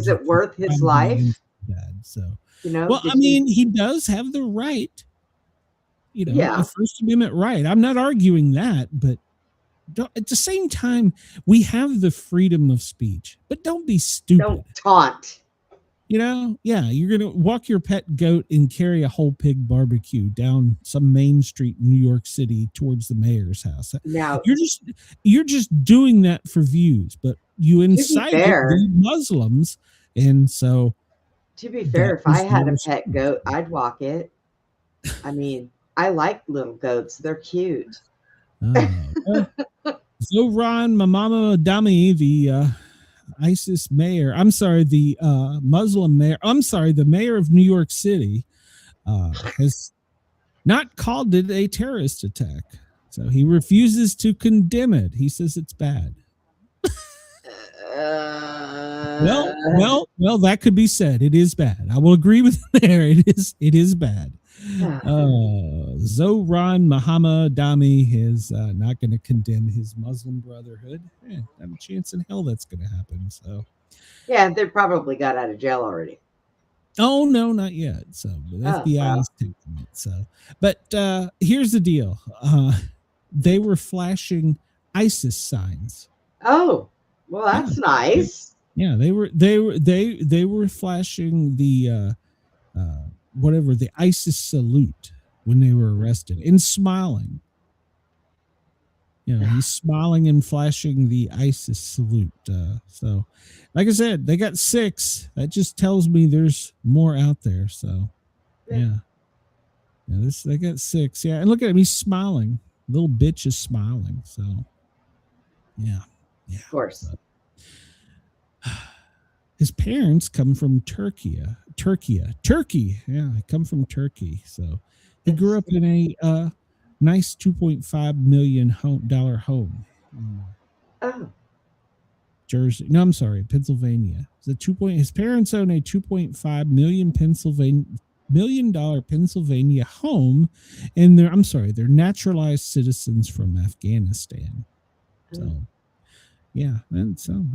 it worth his life? Bad. So, well, I mean, he does have the right. A First Amendment right. I'm not arguing that, but at the same time, we have the freedom of speech. But don't be stupid. Don't taunt. You're going to walk your pet goat and carry a whole pig barbecue down some main street in New York City towards the mayor's house. Now you're just doing that for views, but you incited the Muslims. And so to be fair, if I had a pet goat, I'd walk it. I mean, I like little goats. They're cute. Zohran Mammadani, the ISIS mayor, the Muslim mayor, the mayor of New York City has not called it a terrorist attack. So he refuses to condemn it. He says it's bad. Well, that could be said. It is bad. I will agree with there. It is bad. Zohran Mohammadi is not going to condemn his Muslim Brotherhood. Have a chance in hell that's going to happen. So, yeah, they probably got out of jail already. Oh no, not yet. So the FBI is taking it. So, but here's the deal: they were flashing ISIS signs. Oh, well, that's nice. Yeah, they were flashing the whatever, the ISIS salute when they were arrested, and smiling. You know, he's smiling and flashing the ISIS salute. So, like I said, they got 6. That just tells me there's more out there. So, yeah, they got 6. Yeah, and look at him, he's smiling. Little bitch is smiling. So, yeah, of course. So. His parents come from Turkey. Yeah, I come from Turkey. So he grew up in a nice $2.5 million home. Jersey. No, I'm sorry, Pennsylvania. His parents own a $2.5 million Pennsylvania home, and they're naturalized citizens from Afghanistan. So. Yeah, and so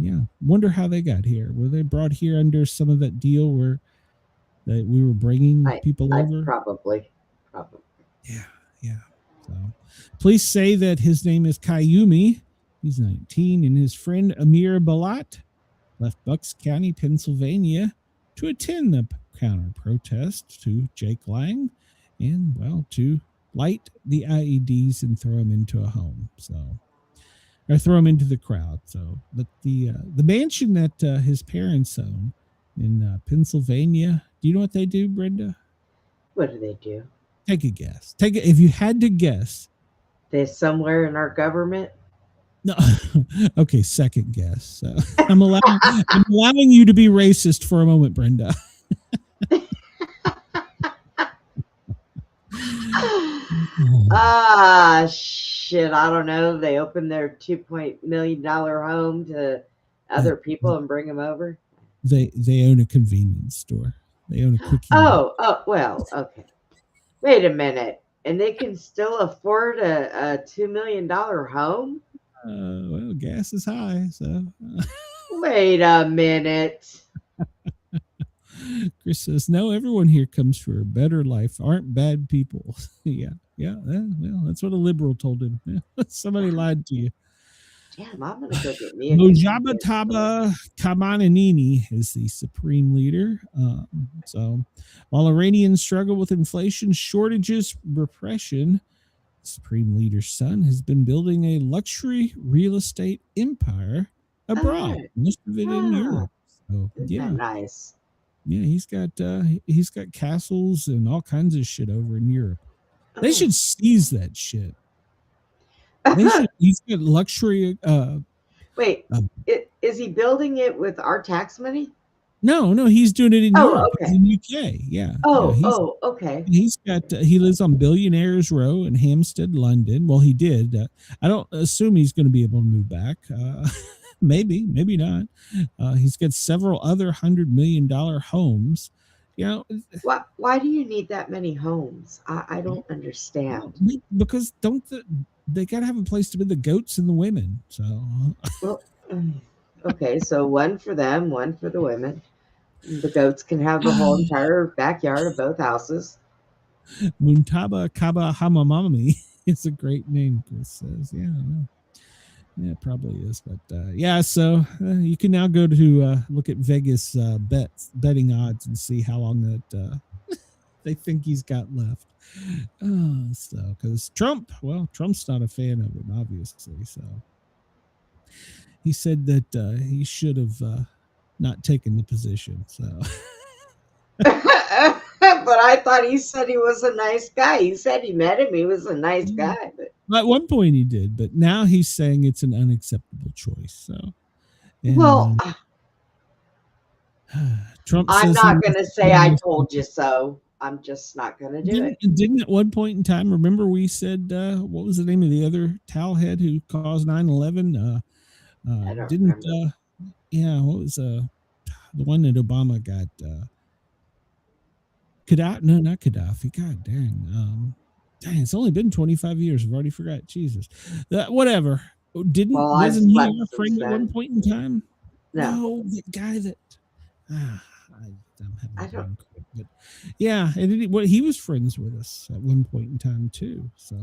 wonder how they got here. Were they brought here under some of that deal where that we were bringing people over? Probably. Yeah. So, police say that his name is Kayumi. He's 19, and his friend Amir Balat left Bucks County, Pennsylvania, to attend the counter protest to Jake Lang, and to light the IEDs and throw them into a home. So. Or throw him into the crowd. So, but the mansion that his parents own in Pennsylvania, do you know what they do, Brenda? What do they do? Take a guess. If you had to guess. They're somewhere in our government. No, okay. Second guess. So I'm allowing you to be racist for a moment, Brenda. Shit, I don't know. They open their $2 million home to other people and bring them over. They own a convenience store. They own a quickie. Oh, well, okay. Wait a minute, and they can still afford a $2 million home? Well, gas is high, so. Wait a minute. Chris says, no, everyone here comes for a better life. Aren't bad people. Yeah. Well, that's what a liberal told him. Yeah, somebody lied to you. Damn, I'm going to go get me a Mojabataba Kamananini is the supreme leader. So while Iranians struggle with inflation, shortages, repression, the supreme leader's son has been building a luxury real estate empire abroad, most of it in Europe. So, Isn't that nice? Yeah, he's got castles and all kinds of shit over in Europe. They should seize that shit. He's got luxury. Wait, is he building it with our tax money? No, he's doing it in Europe, okay. in UK. Yeah. Okay. He lives on Billionaires Row in Hampstead, London. Well, he did. I don't assume he's going to be able to move back. Maybe not. He's got several other $100 million homes. You know, why do you need that many homes? I don't understand. Because they got to have a place to put the goats and the women. So, well, okay, so one for them, one for the women. The goats can have the whole entire backyard of both houses. Muntaba Kaba Hamamami. It's a great name, Chris says. Yeah, I know. Yeah, it probably is. But so you can now go to look at Vegas betting odds and see how long that they think he's got left. So because Trump's not a fan of him, obviously. So he said that he should have not taken the position. So. But I thought he said he was a nice guy. He said he met him. He was a nice guy. But at one point he did, but now he's saying it's an unacceptable choice. So, Trump. I'm not going to say I told you so. I'm just not going to do it. Didn't at one point in time, remember we said, what was the name of the other towelhead who caused 9/11? I don't remember. What was the one that Obama got? Gaddafi? No, not Gaddafi. God dang. It's only been 25 years. I've already forgot. Jesus. Whatever. Wasn't he our friend at one point in time? No, the guy that I don't. But yeah, he was friends with us at one point in time too. So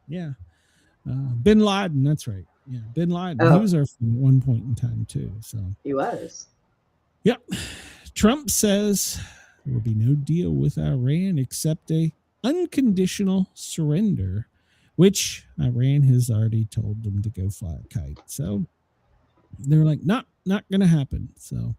yeah, Bin Laden. That's right. Yeah, Bin Laden. He was our friend at one point in time too. So he was. Yep. Trump says there will be no deal with Iran except a unconditional surrender, which Iran has already told them to go fly a kite. So they're like, not going to happen. So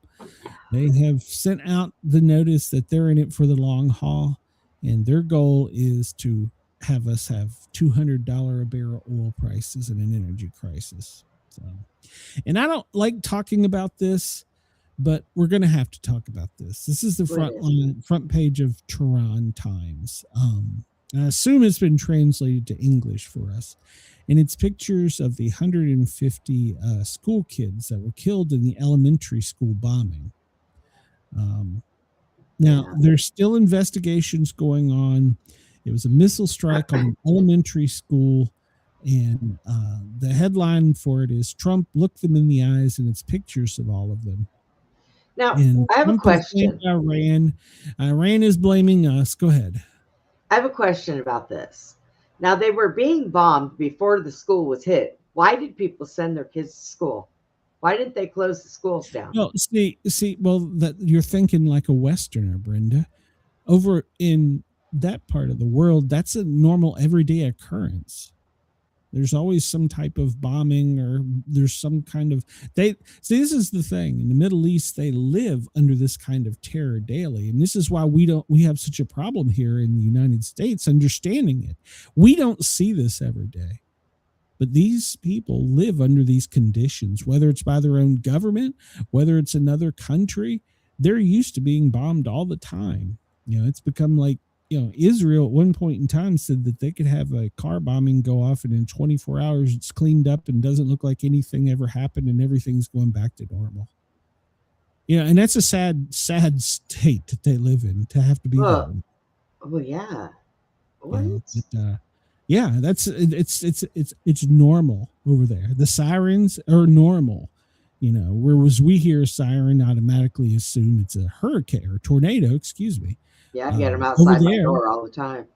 they have sent out the notice that they're in it for the long haul, and their goal is to have us have $200 a barrel oil prices and an energy crisis. So, and I don't like talking about this, but we're going to have to talk about this. This is the front page of Tehran Times. I assume it's been translated to English for us. And it's pictures of the 150 school kids that were killed in the elementary school bombing. Now, there's still investigations going on. It was a missile strike on an elementary school. And the headline for it is Trump looked them in the eyes, and it's pictures of all of them. Now, And I have Trump a question. Iran is blaming us. Go ahead. I have a question about this. Now, they were being bombed before the school was hit. Why did people send their kids to school? Why didn't they close the schools down? Well, that you're thinking like a Westerner, Brenda. Over in that part of the world, that's a normal everyday occurrence. There's always some type of bombing, or there's some kind of this is the thing. In the Middle East, they live under this kind of terror daily. And this is why we have such a problem here in the United States understanding it. We don't see this every day. But these people live under these conditions, whether it's by their own government, whether it's another country. They're used to being bombed all the time. It's become like, Israel at one point in time said that they could have a car bombing go off, and in 24 hours it's cleaned up and doesn't look like anything ever happened, and everything's going back to normal. And that's a sad state that they live in, to have to be there. Oh yeah. What? It's normal over there. The sirens are normal. Whereas we hear a siren, automatically assume it's a hurricane or tornado, excuse me. Yeah, I get them outside my door all the time.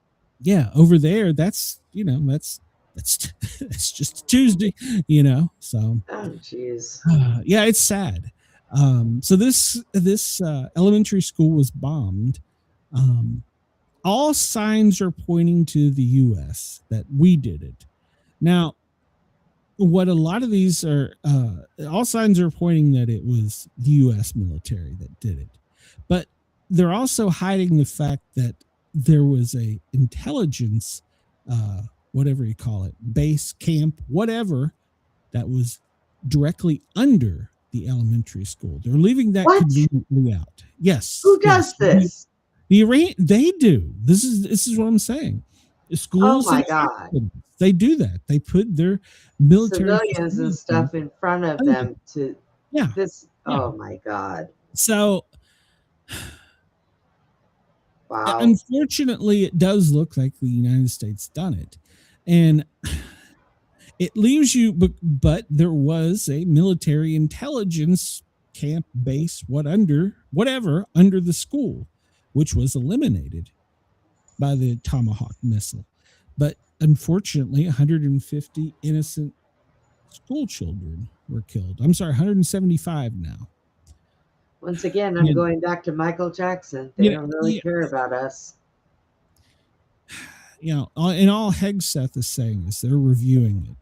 Yeah, over there, that's just a Tuesday, So. Oh, jeez. Yeah, it's sad. So this elementary school was bombed. All signs are pointing to the U.S. that we did it. Now, what a lot of these are, all signs are pointing that it was the U.S. military that did it. But they're also hiding the fact that there was a intelligence, whatever you call it, base, camp, whatever, that was directly under the elementary school. They're leaving that conveniently out. Yes. Who does this? The Iran, they do. This is what I'm saying. The schools, oh my God, they do that. They put their military civilians and stuff in front of them to this. Yeah. Oh my God. So, wow. Unfortunately, it does look like the United States done it, and it leaves you. But there was a military intelligence camp base, whatever under the school, which was eliminated by the Tomahawk missile. But unfortunately, 150 innocent school children were killed. I'm sorry, 175 now. Once again, I'm going back to Michael Jackson. They don't really care about us. And all Hegseth is saying is they're reviewing it.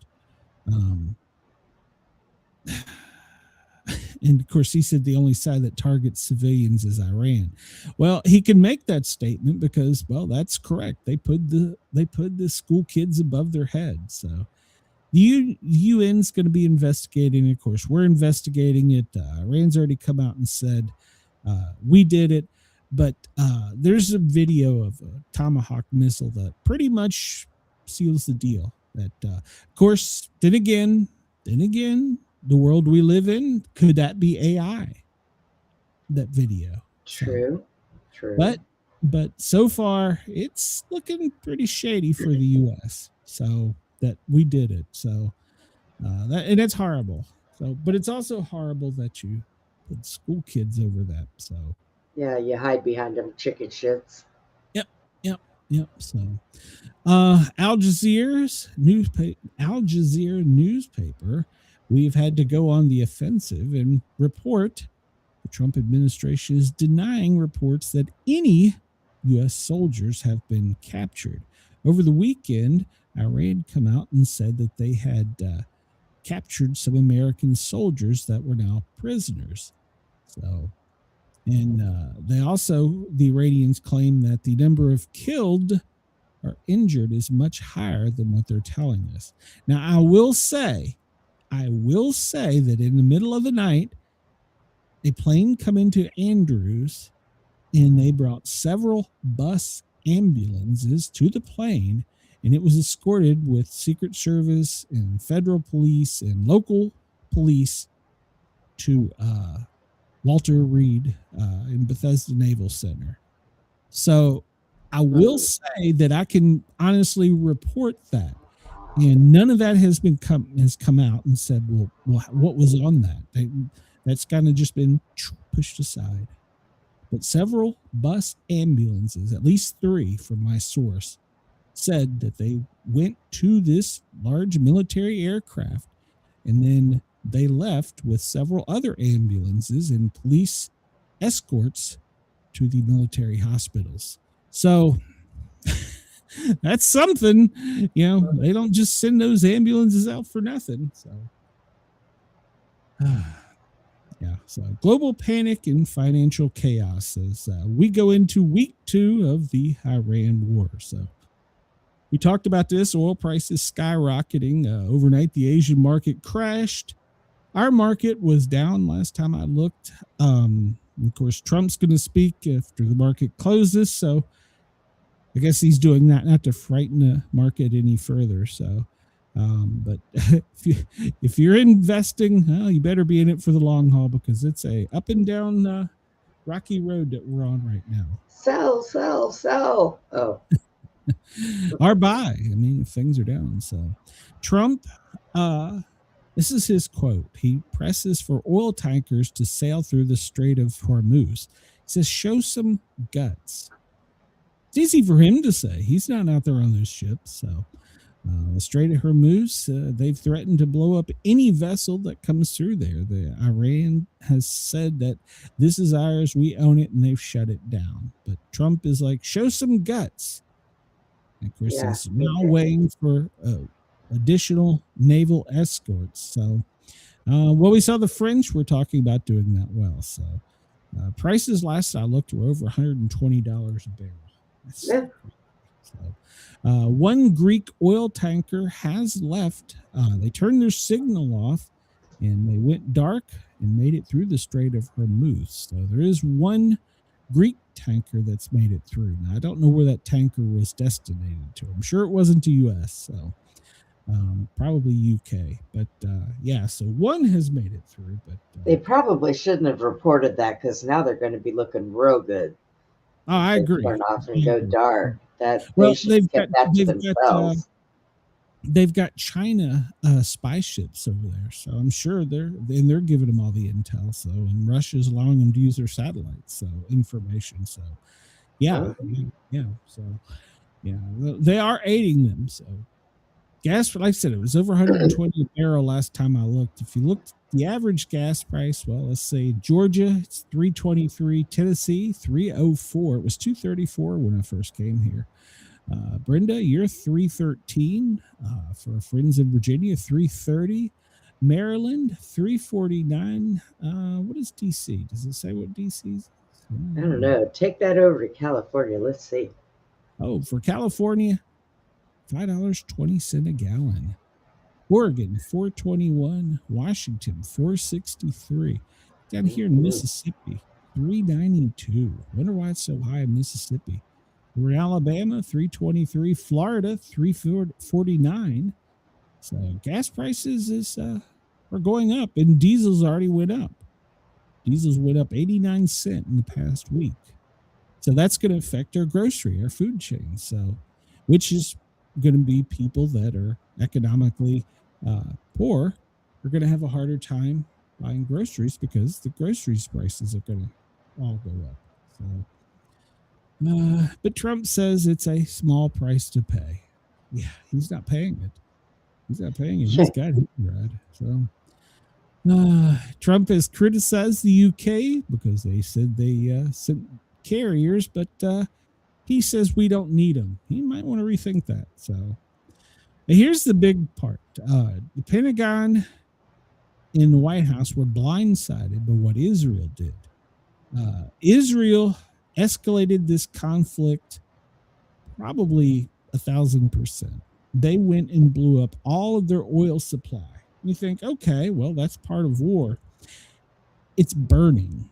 And of course, he said the only side that targets civilians is Iran. Well, he can make that statement because, well, that's correct. They put the school kids above their heads. So the UN's going to be investigating. Of course, we're investigating it. Iran's already come out and said we did it. But there's a video of a Tomahawk missile that pretty much seals the deal. That, of course, then again, the world we live in, could that be AI? That video. True. But so far, it's looking pretty shady for the U.S. So that we did it. So and it's horrible. So, but it's also horrible that you put school kids over that. So yeah, you hide behind them chicken shits. Yep. So, Al Jazeera newspaper, we've had to go on the offensive and report the Trump administration is denying reports that any U.S. soldiers have been captured. Over the weekend, Iran come out and said that they had captured some American soldiers that were now prisoners. So, and the Iranians claim that the number of killed or injured is much higher than what they're telling us. Now, I will say that in the middle of the night, a plane come into Andrews and they brought several bus ambulances to the plane, and it was escorted with Secret Service and federal police and local police to Walter Reed in Bethesda Naval Center. So I will say that I can honestly report that, and none of that has come out and said, well, what was on that? That's kind of just been pushed aside. But several bus ambulances, at least 3 from my source, said that they went to this large military aircraft, and then they left with several other ambulances and police escorts to the military hospitals. So that's something, they don't just send those ambulances out for nothing. So, yeah. So global panic and financial chaos as we go into week 2 of the Iran war. So we talked about this, oil prices skyrocketing overnight. The Asian market crashed. Our market was down last time I looked. Of course, Trump's going to speak after the market closes. So I guess he's doing that not to frighten the market any further. So, but if you're investing, well, you better be in it for the long haul, because it's a up and down rocky road that we're on right now. Sell. Oh. Or buy. I mean, if things are down. So Trump, this is his quote. He presses for oil tankers to sail through the Strait of Hormuz. He says, show some guts. It's easy for him to say. He's not out there on those ships. So the Strait of Hormuz, they've threatened to blow up any vessel that comes through there. The Iran has said that this is ours, we own it, and they've shut it down. But Trump is like, show some guts. And of course, he's now waiting for additional naval escorts. So, we saw the French were talking about doing that well. So, prices last I looked were over $120 a barrel. So, one Greek oil tanker has left. They turned their signal off and they went dark and made it through the Strait of Hormuz. So there is one Greek tanker that's made it through. Now, I don't know where that tanker was destinated to. I'm sure it wasn't to U.S., so probably UK. But so one has made it through. But they probably shouldn't have reported that, because now they're going to be looking real good. Oh, I agree. Turn off and go dark. They've got China spy ships over there, so I'm sure they're giving them all the intel. So, and Russia's allowing them to use their satellites, so information. So, they are aiding them. So, gas, like I said, it was over 120 a barrel last time I looked. If you looked at the average gas price, well, let's say Georgia, it's $3.23, Tennessee $3.04. It was $2.34 when I first came here. Brenda, you're $3.13. For our friends in Virginia, $3.30. Maryland, $3.49. What is DC? Does it say what DC is? I don't know. Take that over to California. Let's see. Oh, for California, $5.20 a gallon. Oregon, $4.21. Washington, $4.63. Down here in Mississippi, $3.92. Wonder why it's so high in Mississippi. We're in Alabama, $3.23. Florida, $3.49. So gas prices are going up, and diesels already went up. Diesels went up 89 cents in the past week. So that's going to affect our food chain. So, which is going to be people that are economically poor are going to have a harder time buying groceries because the groceries prices are going to all go up. So, but Trump says it's a small price to pay. Yeah, he's not paying it. He's not paying it. He's got it, Brad. So, Trump has criticized the UK because they said they sent carriers, but he says we don't need them. He might want to rethink that. So, here's the big part. The Pentagon and the White House were blindsided by what Israel did. Israel escalated this conflict probably 1,000%. They went and blew up all of their oil supply. You think, okay, well, that's part of war. It's burning.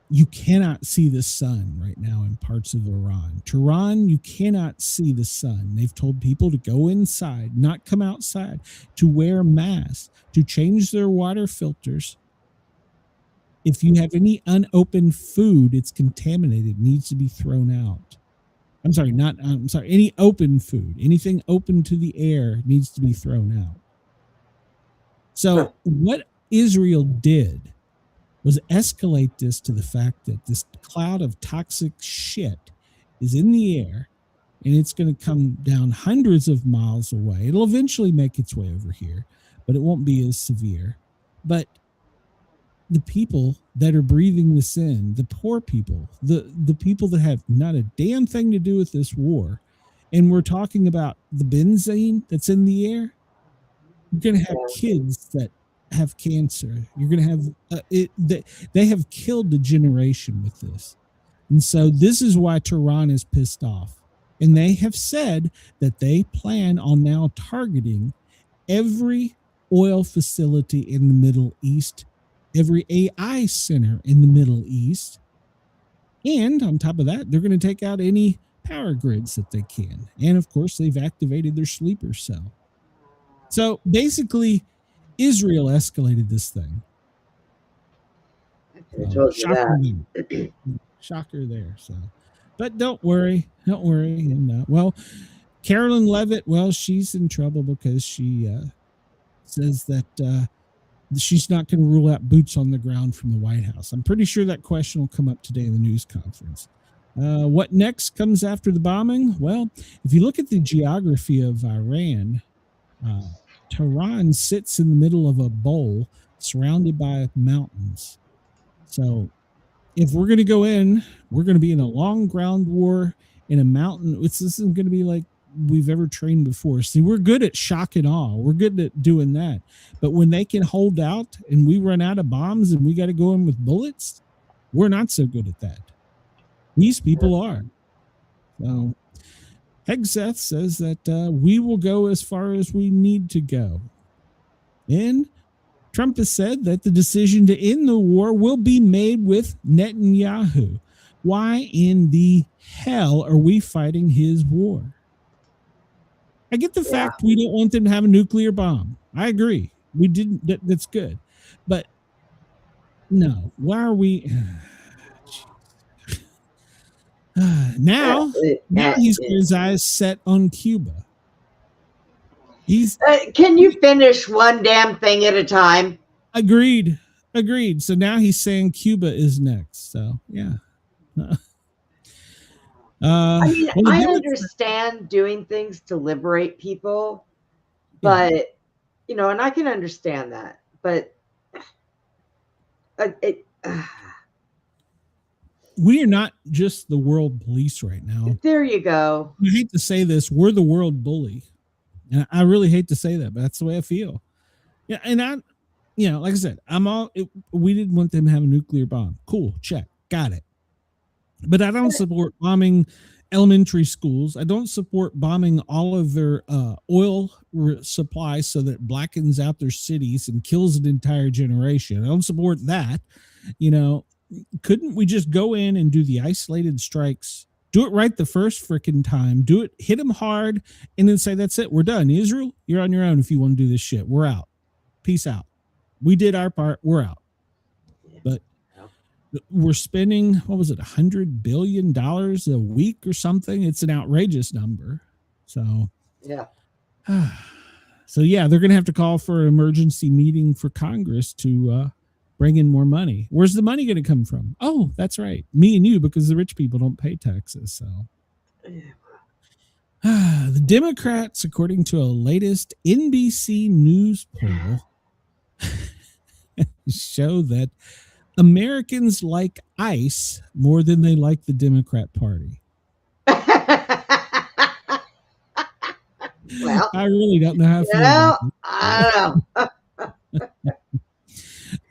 You cannot see the sun right now in parts of Iran. Tehran, you cannot see the sun. They've told people to go inside, not come outside, to wear masks, to change their water filters. If you have any unopened food, it's contaminated, needs to be thrown out. Any open food, anything open to the air needs to be thrown out. So what Israel did was escalate this to the fact that this cloud of toxic shit is in the air and it's going to come down hundreds of miles away. It'll eventually make its way over here, but it won't be as severe. But the people that are breathing this in, the poor people, the people that have not a damn thing to do with this war, and we're talking about the benzene that's in the air, you're going to have kids that have cancer. You're going to have they have killed a generation with this. And so this is why Tehran is pissed off. And they have said that they plan on now targeting every oil facility in the Middle East, every AI center in the Middle East. And on top of that, they're going to take out any power grids that they can. And of course, they've activated their sleeper cell. So basically, Israel escalated this thing. Shocker there. So, but don't worry. And Carolyn Levitt, she's in trouble because she says that she's not going to rule out boots on the ground from the White House. I'm pretty sure that question will come up today in the news conference. What next comes after the bombing? Well, if you look at the geography of Iran, Tehran sits in the middle of a bowl surrounded by mountains. So if we're going to go in, we're going to be in a long ground war in a mountain. This isn't going to be like we've ever trained before. See, we're good at shock and awe. We're good at doing that. But when they can hold out and we run out of bombs and we got to go in with bullets, we're not so good at that. These people are. So Gazette says that we will go as far as we need to go. And Trump has said that the decision to end the war will be made with Netanyahu. Why in the hell are we fighting his war? I get the fact we don't want them to have a nuclear bomb. I agree. We didn't. That's good. But no, why are we... Now he's got his eyes set on Cuba. Can you finish one damn thing at a time? Agreed. So now he's saying Cuba is next. So yeah. I understand doing things to liberate people, but and I can understand that. But we are not just the world police right now. There you go. I hate to say this. We're the world bully. And I really hate to say that, but that's the way I feel. Yeah. And like I said, we didn't want them to have a nuclear bomb. Cool. Check. Got it. But I don't support bombing elementary schools. I don't support bombing all of their oil supply so that blackens out their cities and kills an entire generation. I don't support that. couldn't we just go in and do the isolated strikes? Do it right the first freaking time. Do it, hit them hard, and then say, that's it. We're done. Israel, you're on your own if you want to do this shit. We're out. Peace out. We did our part. We're out. But we're spending, what was it, $100 billion a week or something? It's an outrageous number. So, yeah. So, yeah, they're going to have to call for an emergency meeting for Congress to bring in more money. Where's the money going to come from? Oh, that's right. Me and you, because the rich people don't pay taxes. So the Democrats, according to a latest NBC News poll, show that Americans like ICE more than they like the Democrat Party. Well, I really don't know how to feel. I don't know.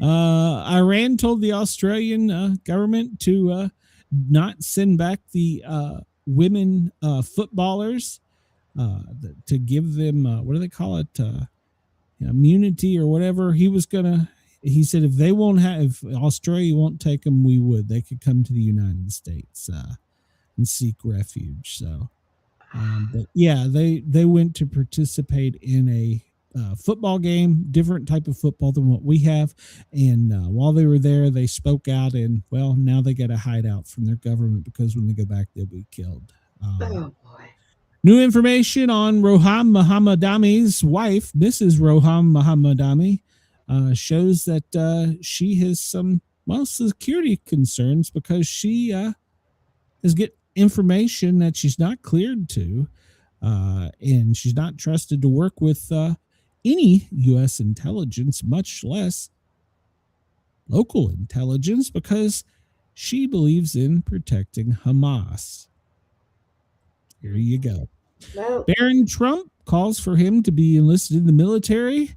Iran told the Australian government to not send back the women footballers to give them what do they call it, immunity or whatever. He said if Australia won't take them, they could come to the United States and seek refuge. So but yeah, they went to participate in a football game, different type of football than what we have. And while they were there, they spoke out, and well, now they got to hide out from their government because when they go back, they'll be killed. Oh boy. New information on Roham Mohammedami's wife, Mrs. Roham Mohammedami, shows that she has some security concerns because she is getting information that she's not cleared to, and she's not trusted to work with any U.S. intelligence, much less local intelligence, because she believes in protecting Hamas. Here you go. No. Barron Trump calls for him to be enlisted in the military,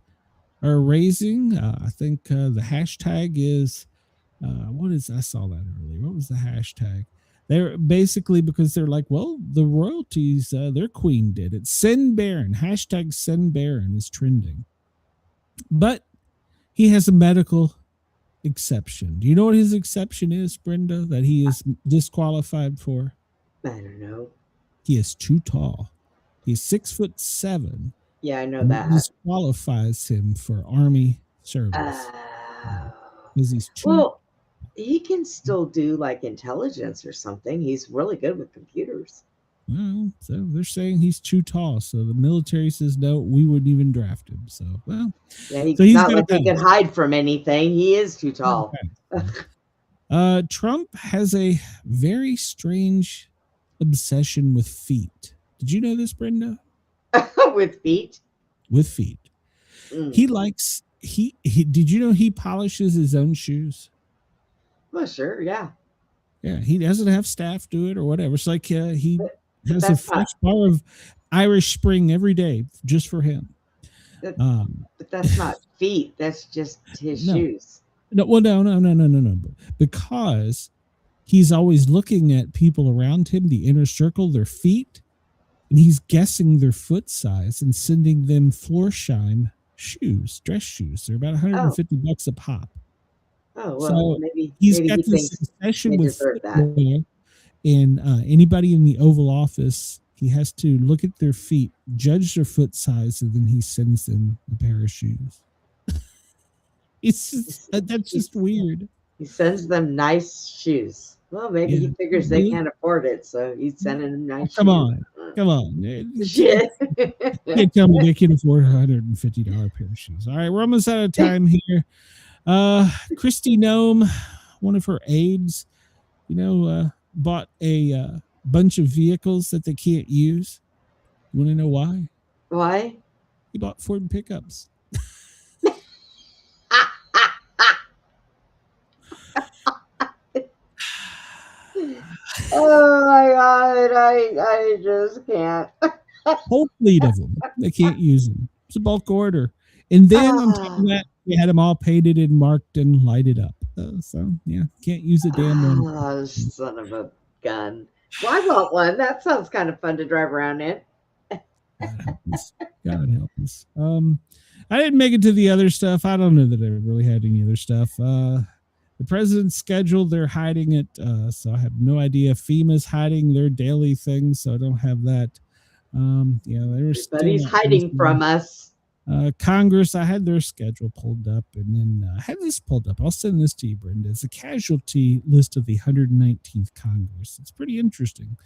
are raising, I think the hashtag is, I saw that earlier. What was the hashtag? They're basically, because they're like, well, the royalties, their queen did it. Send Barron, hashtag send Barron is trending. But he has a medical exception. Do you know what his exception is, Brenda, that he is disqualified for? I don't know. He is too tall. He's 6'7". Yeah, I know that. Disqualifies him for Army service. Because he's too. Well, he can still do like intelligence or something. He's really good with computers. Well, so they're saying he's too tall. So the military says no, we wouldn't even draft him. So well, yeah, he's so not like he can hide from anything. He is too tall. Okay. Trump has a very strange obsession with feet. Did you know this, Brenda? With feet? With feet. He likes he did you know he polishes his own shoes? Well, sure, yeah. Yeah, he doesn't have staff do it or whatever. It's like he has a fresh bar of Irish Spring every day just for him. But that's not feet. That's just his shoes. No, well, no. Because he's always looking at people around him, the inner circle, their feet, and he's guessing their foot size and sending them Florsheim shoes, dress shoes. They're about $150 a pop. Oh, well, so maybe he's maybe got he this thinks obsession they with deserve footwear, and anybody in the Oval Office, he has to look at their feet, judge their foot size, and then he sends them a pair of shoes. It's just, that's just weird. He sends them nice shoes. Well, maybe he figures they can't afford it, so he's sending them nice shoes. Come on. Shit. You tell me they can afford $150 pair of shoes. All right, we're almost out of time here. Kristi Noem, one of her aides, bought a bunch of vehicles that they can't use. You want to know why? Why? He bought Ford pickups. Oh my God, I just can't. Whole fleet of them. They can't use them. It's a bulk order. And then on top of that, they had them all painted and marked and lighted up. So, yeah, can't use a damn one. Oh, son of a gun. Well, I want one. That sounds kind of fun to drive around in. God help us. I didn't make it to the other stuff. I don't know that I really had any other stuff. the president's schedule, they're hiding it. So I have no idea. FEMA's hiding their daily things, so I don't have that. But he's hiding from us. Congress, I had their schedule pulled up, and then I had this pulled up. I'll send this to you, Brenda. It's a casualty list of the 119th Congress. It's pretty interesting.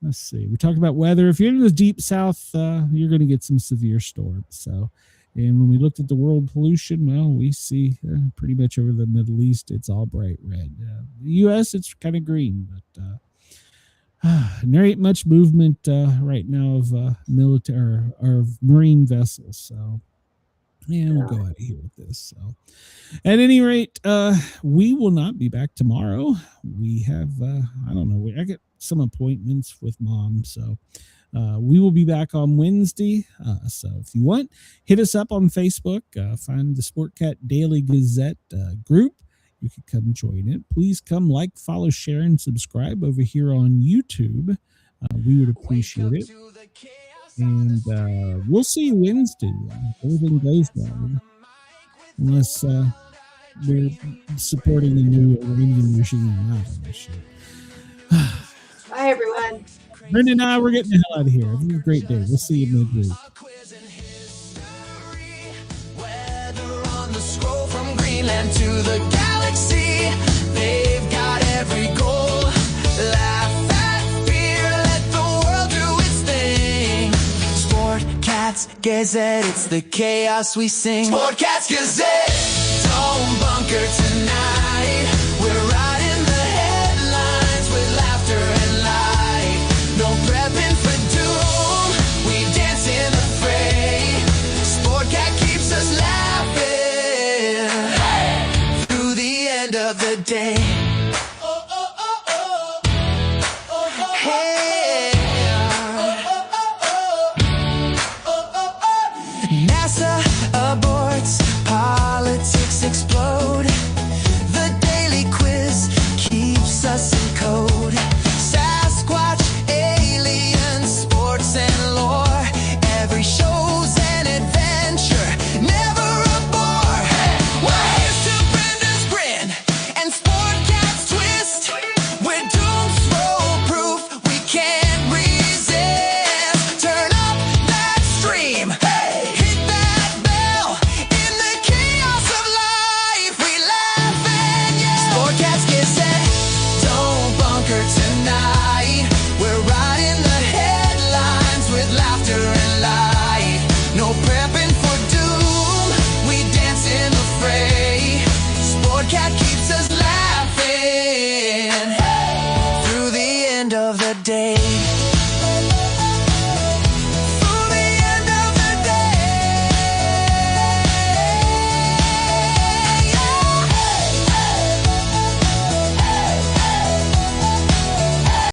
Let's see. We talked about weather. If you're in the deep south, you're going to get some severe storms. So, and when we looked at the world pollution, well, we see pretty much over the Middle East, it's all bright red. The U.S., it's kind of green, but there ain't much movement right now of military or of marine vessels. So, yeah, we'll go out of here with this. So, at any rate, we will not be back tomorrow. We have, I don't know, I get some appointments with Mom. So, we will be back on Wednesday. So, if you want, hit us up on Facebook. Find the Sportcat Daily Gazette group. You can come join it. Please come like, follow, share, and subscribe over here on YouTube. We would appreciate it. And we'll see you Wednesday. Everything goes well. Unless we're supporting the new Iranian regime. I don't know shit. Bye, everyone. Brenda and I, we're getting the hell out of here. Have a great day. We'll see you midweek. Scroll from Greenland to the galaxy. They've got every goal. Laugh at fear, let the world do its thing. Sportcat's Gazette, it's the chaos we sing. Sportcat's Gazette, don't bunker tonight. We're riding the headlines with laughter and light. No prepping for doom, we dance in the fray. Sportcat keeps us laughing through the end of the day. Hey. NASA aborts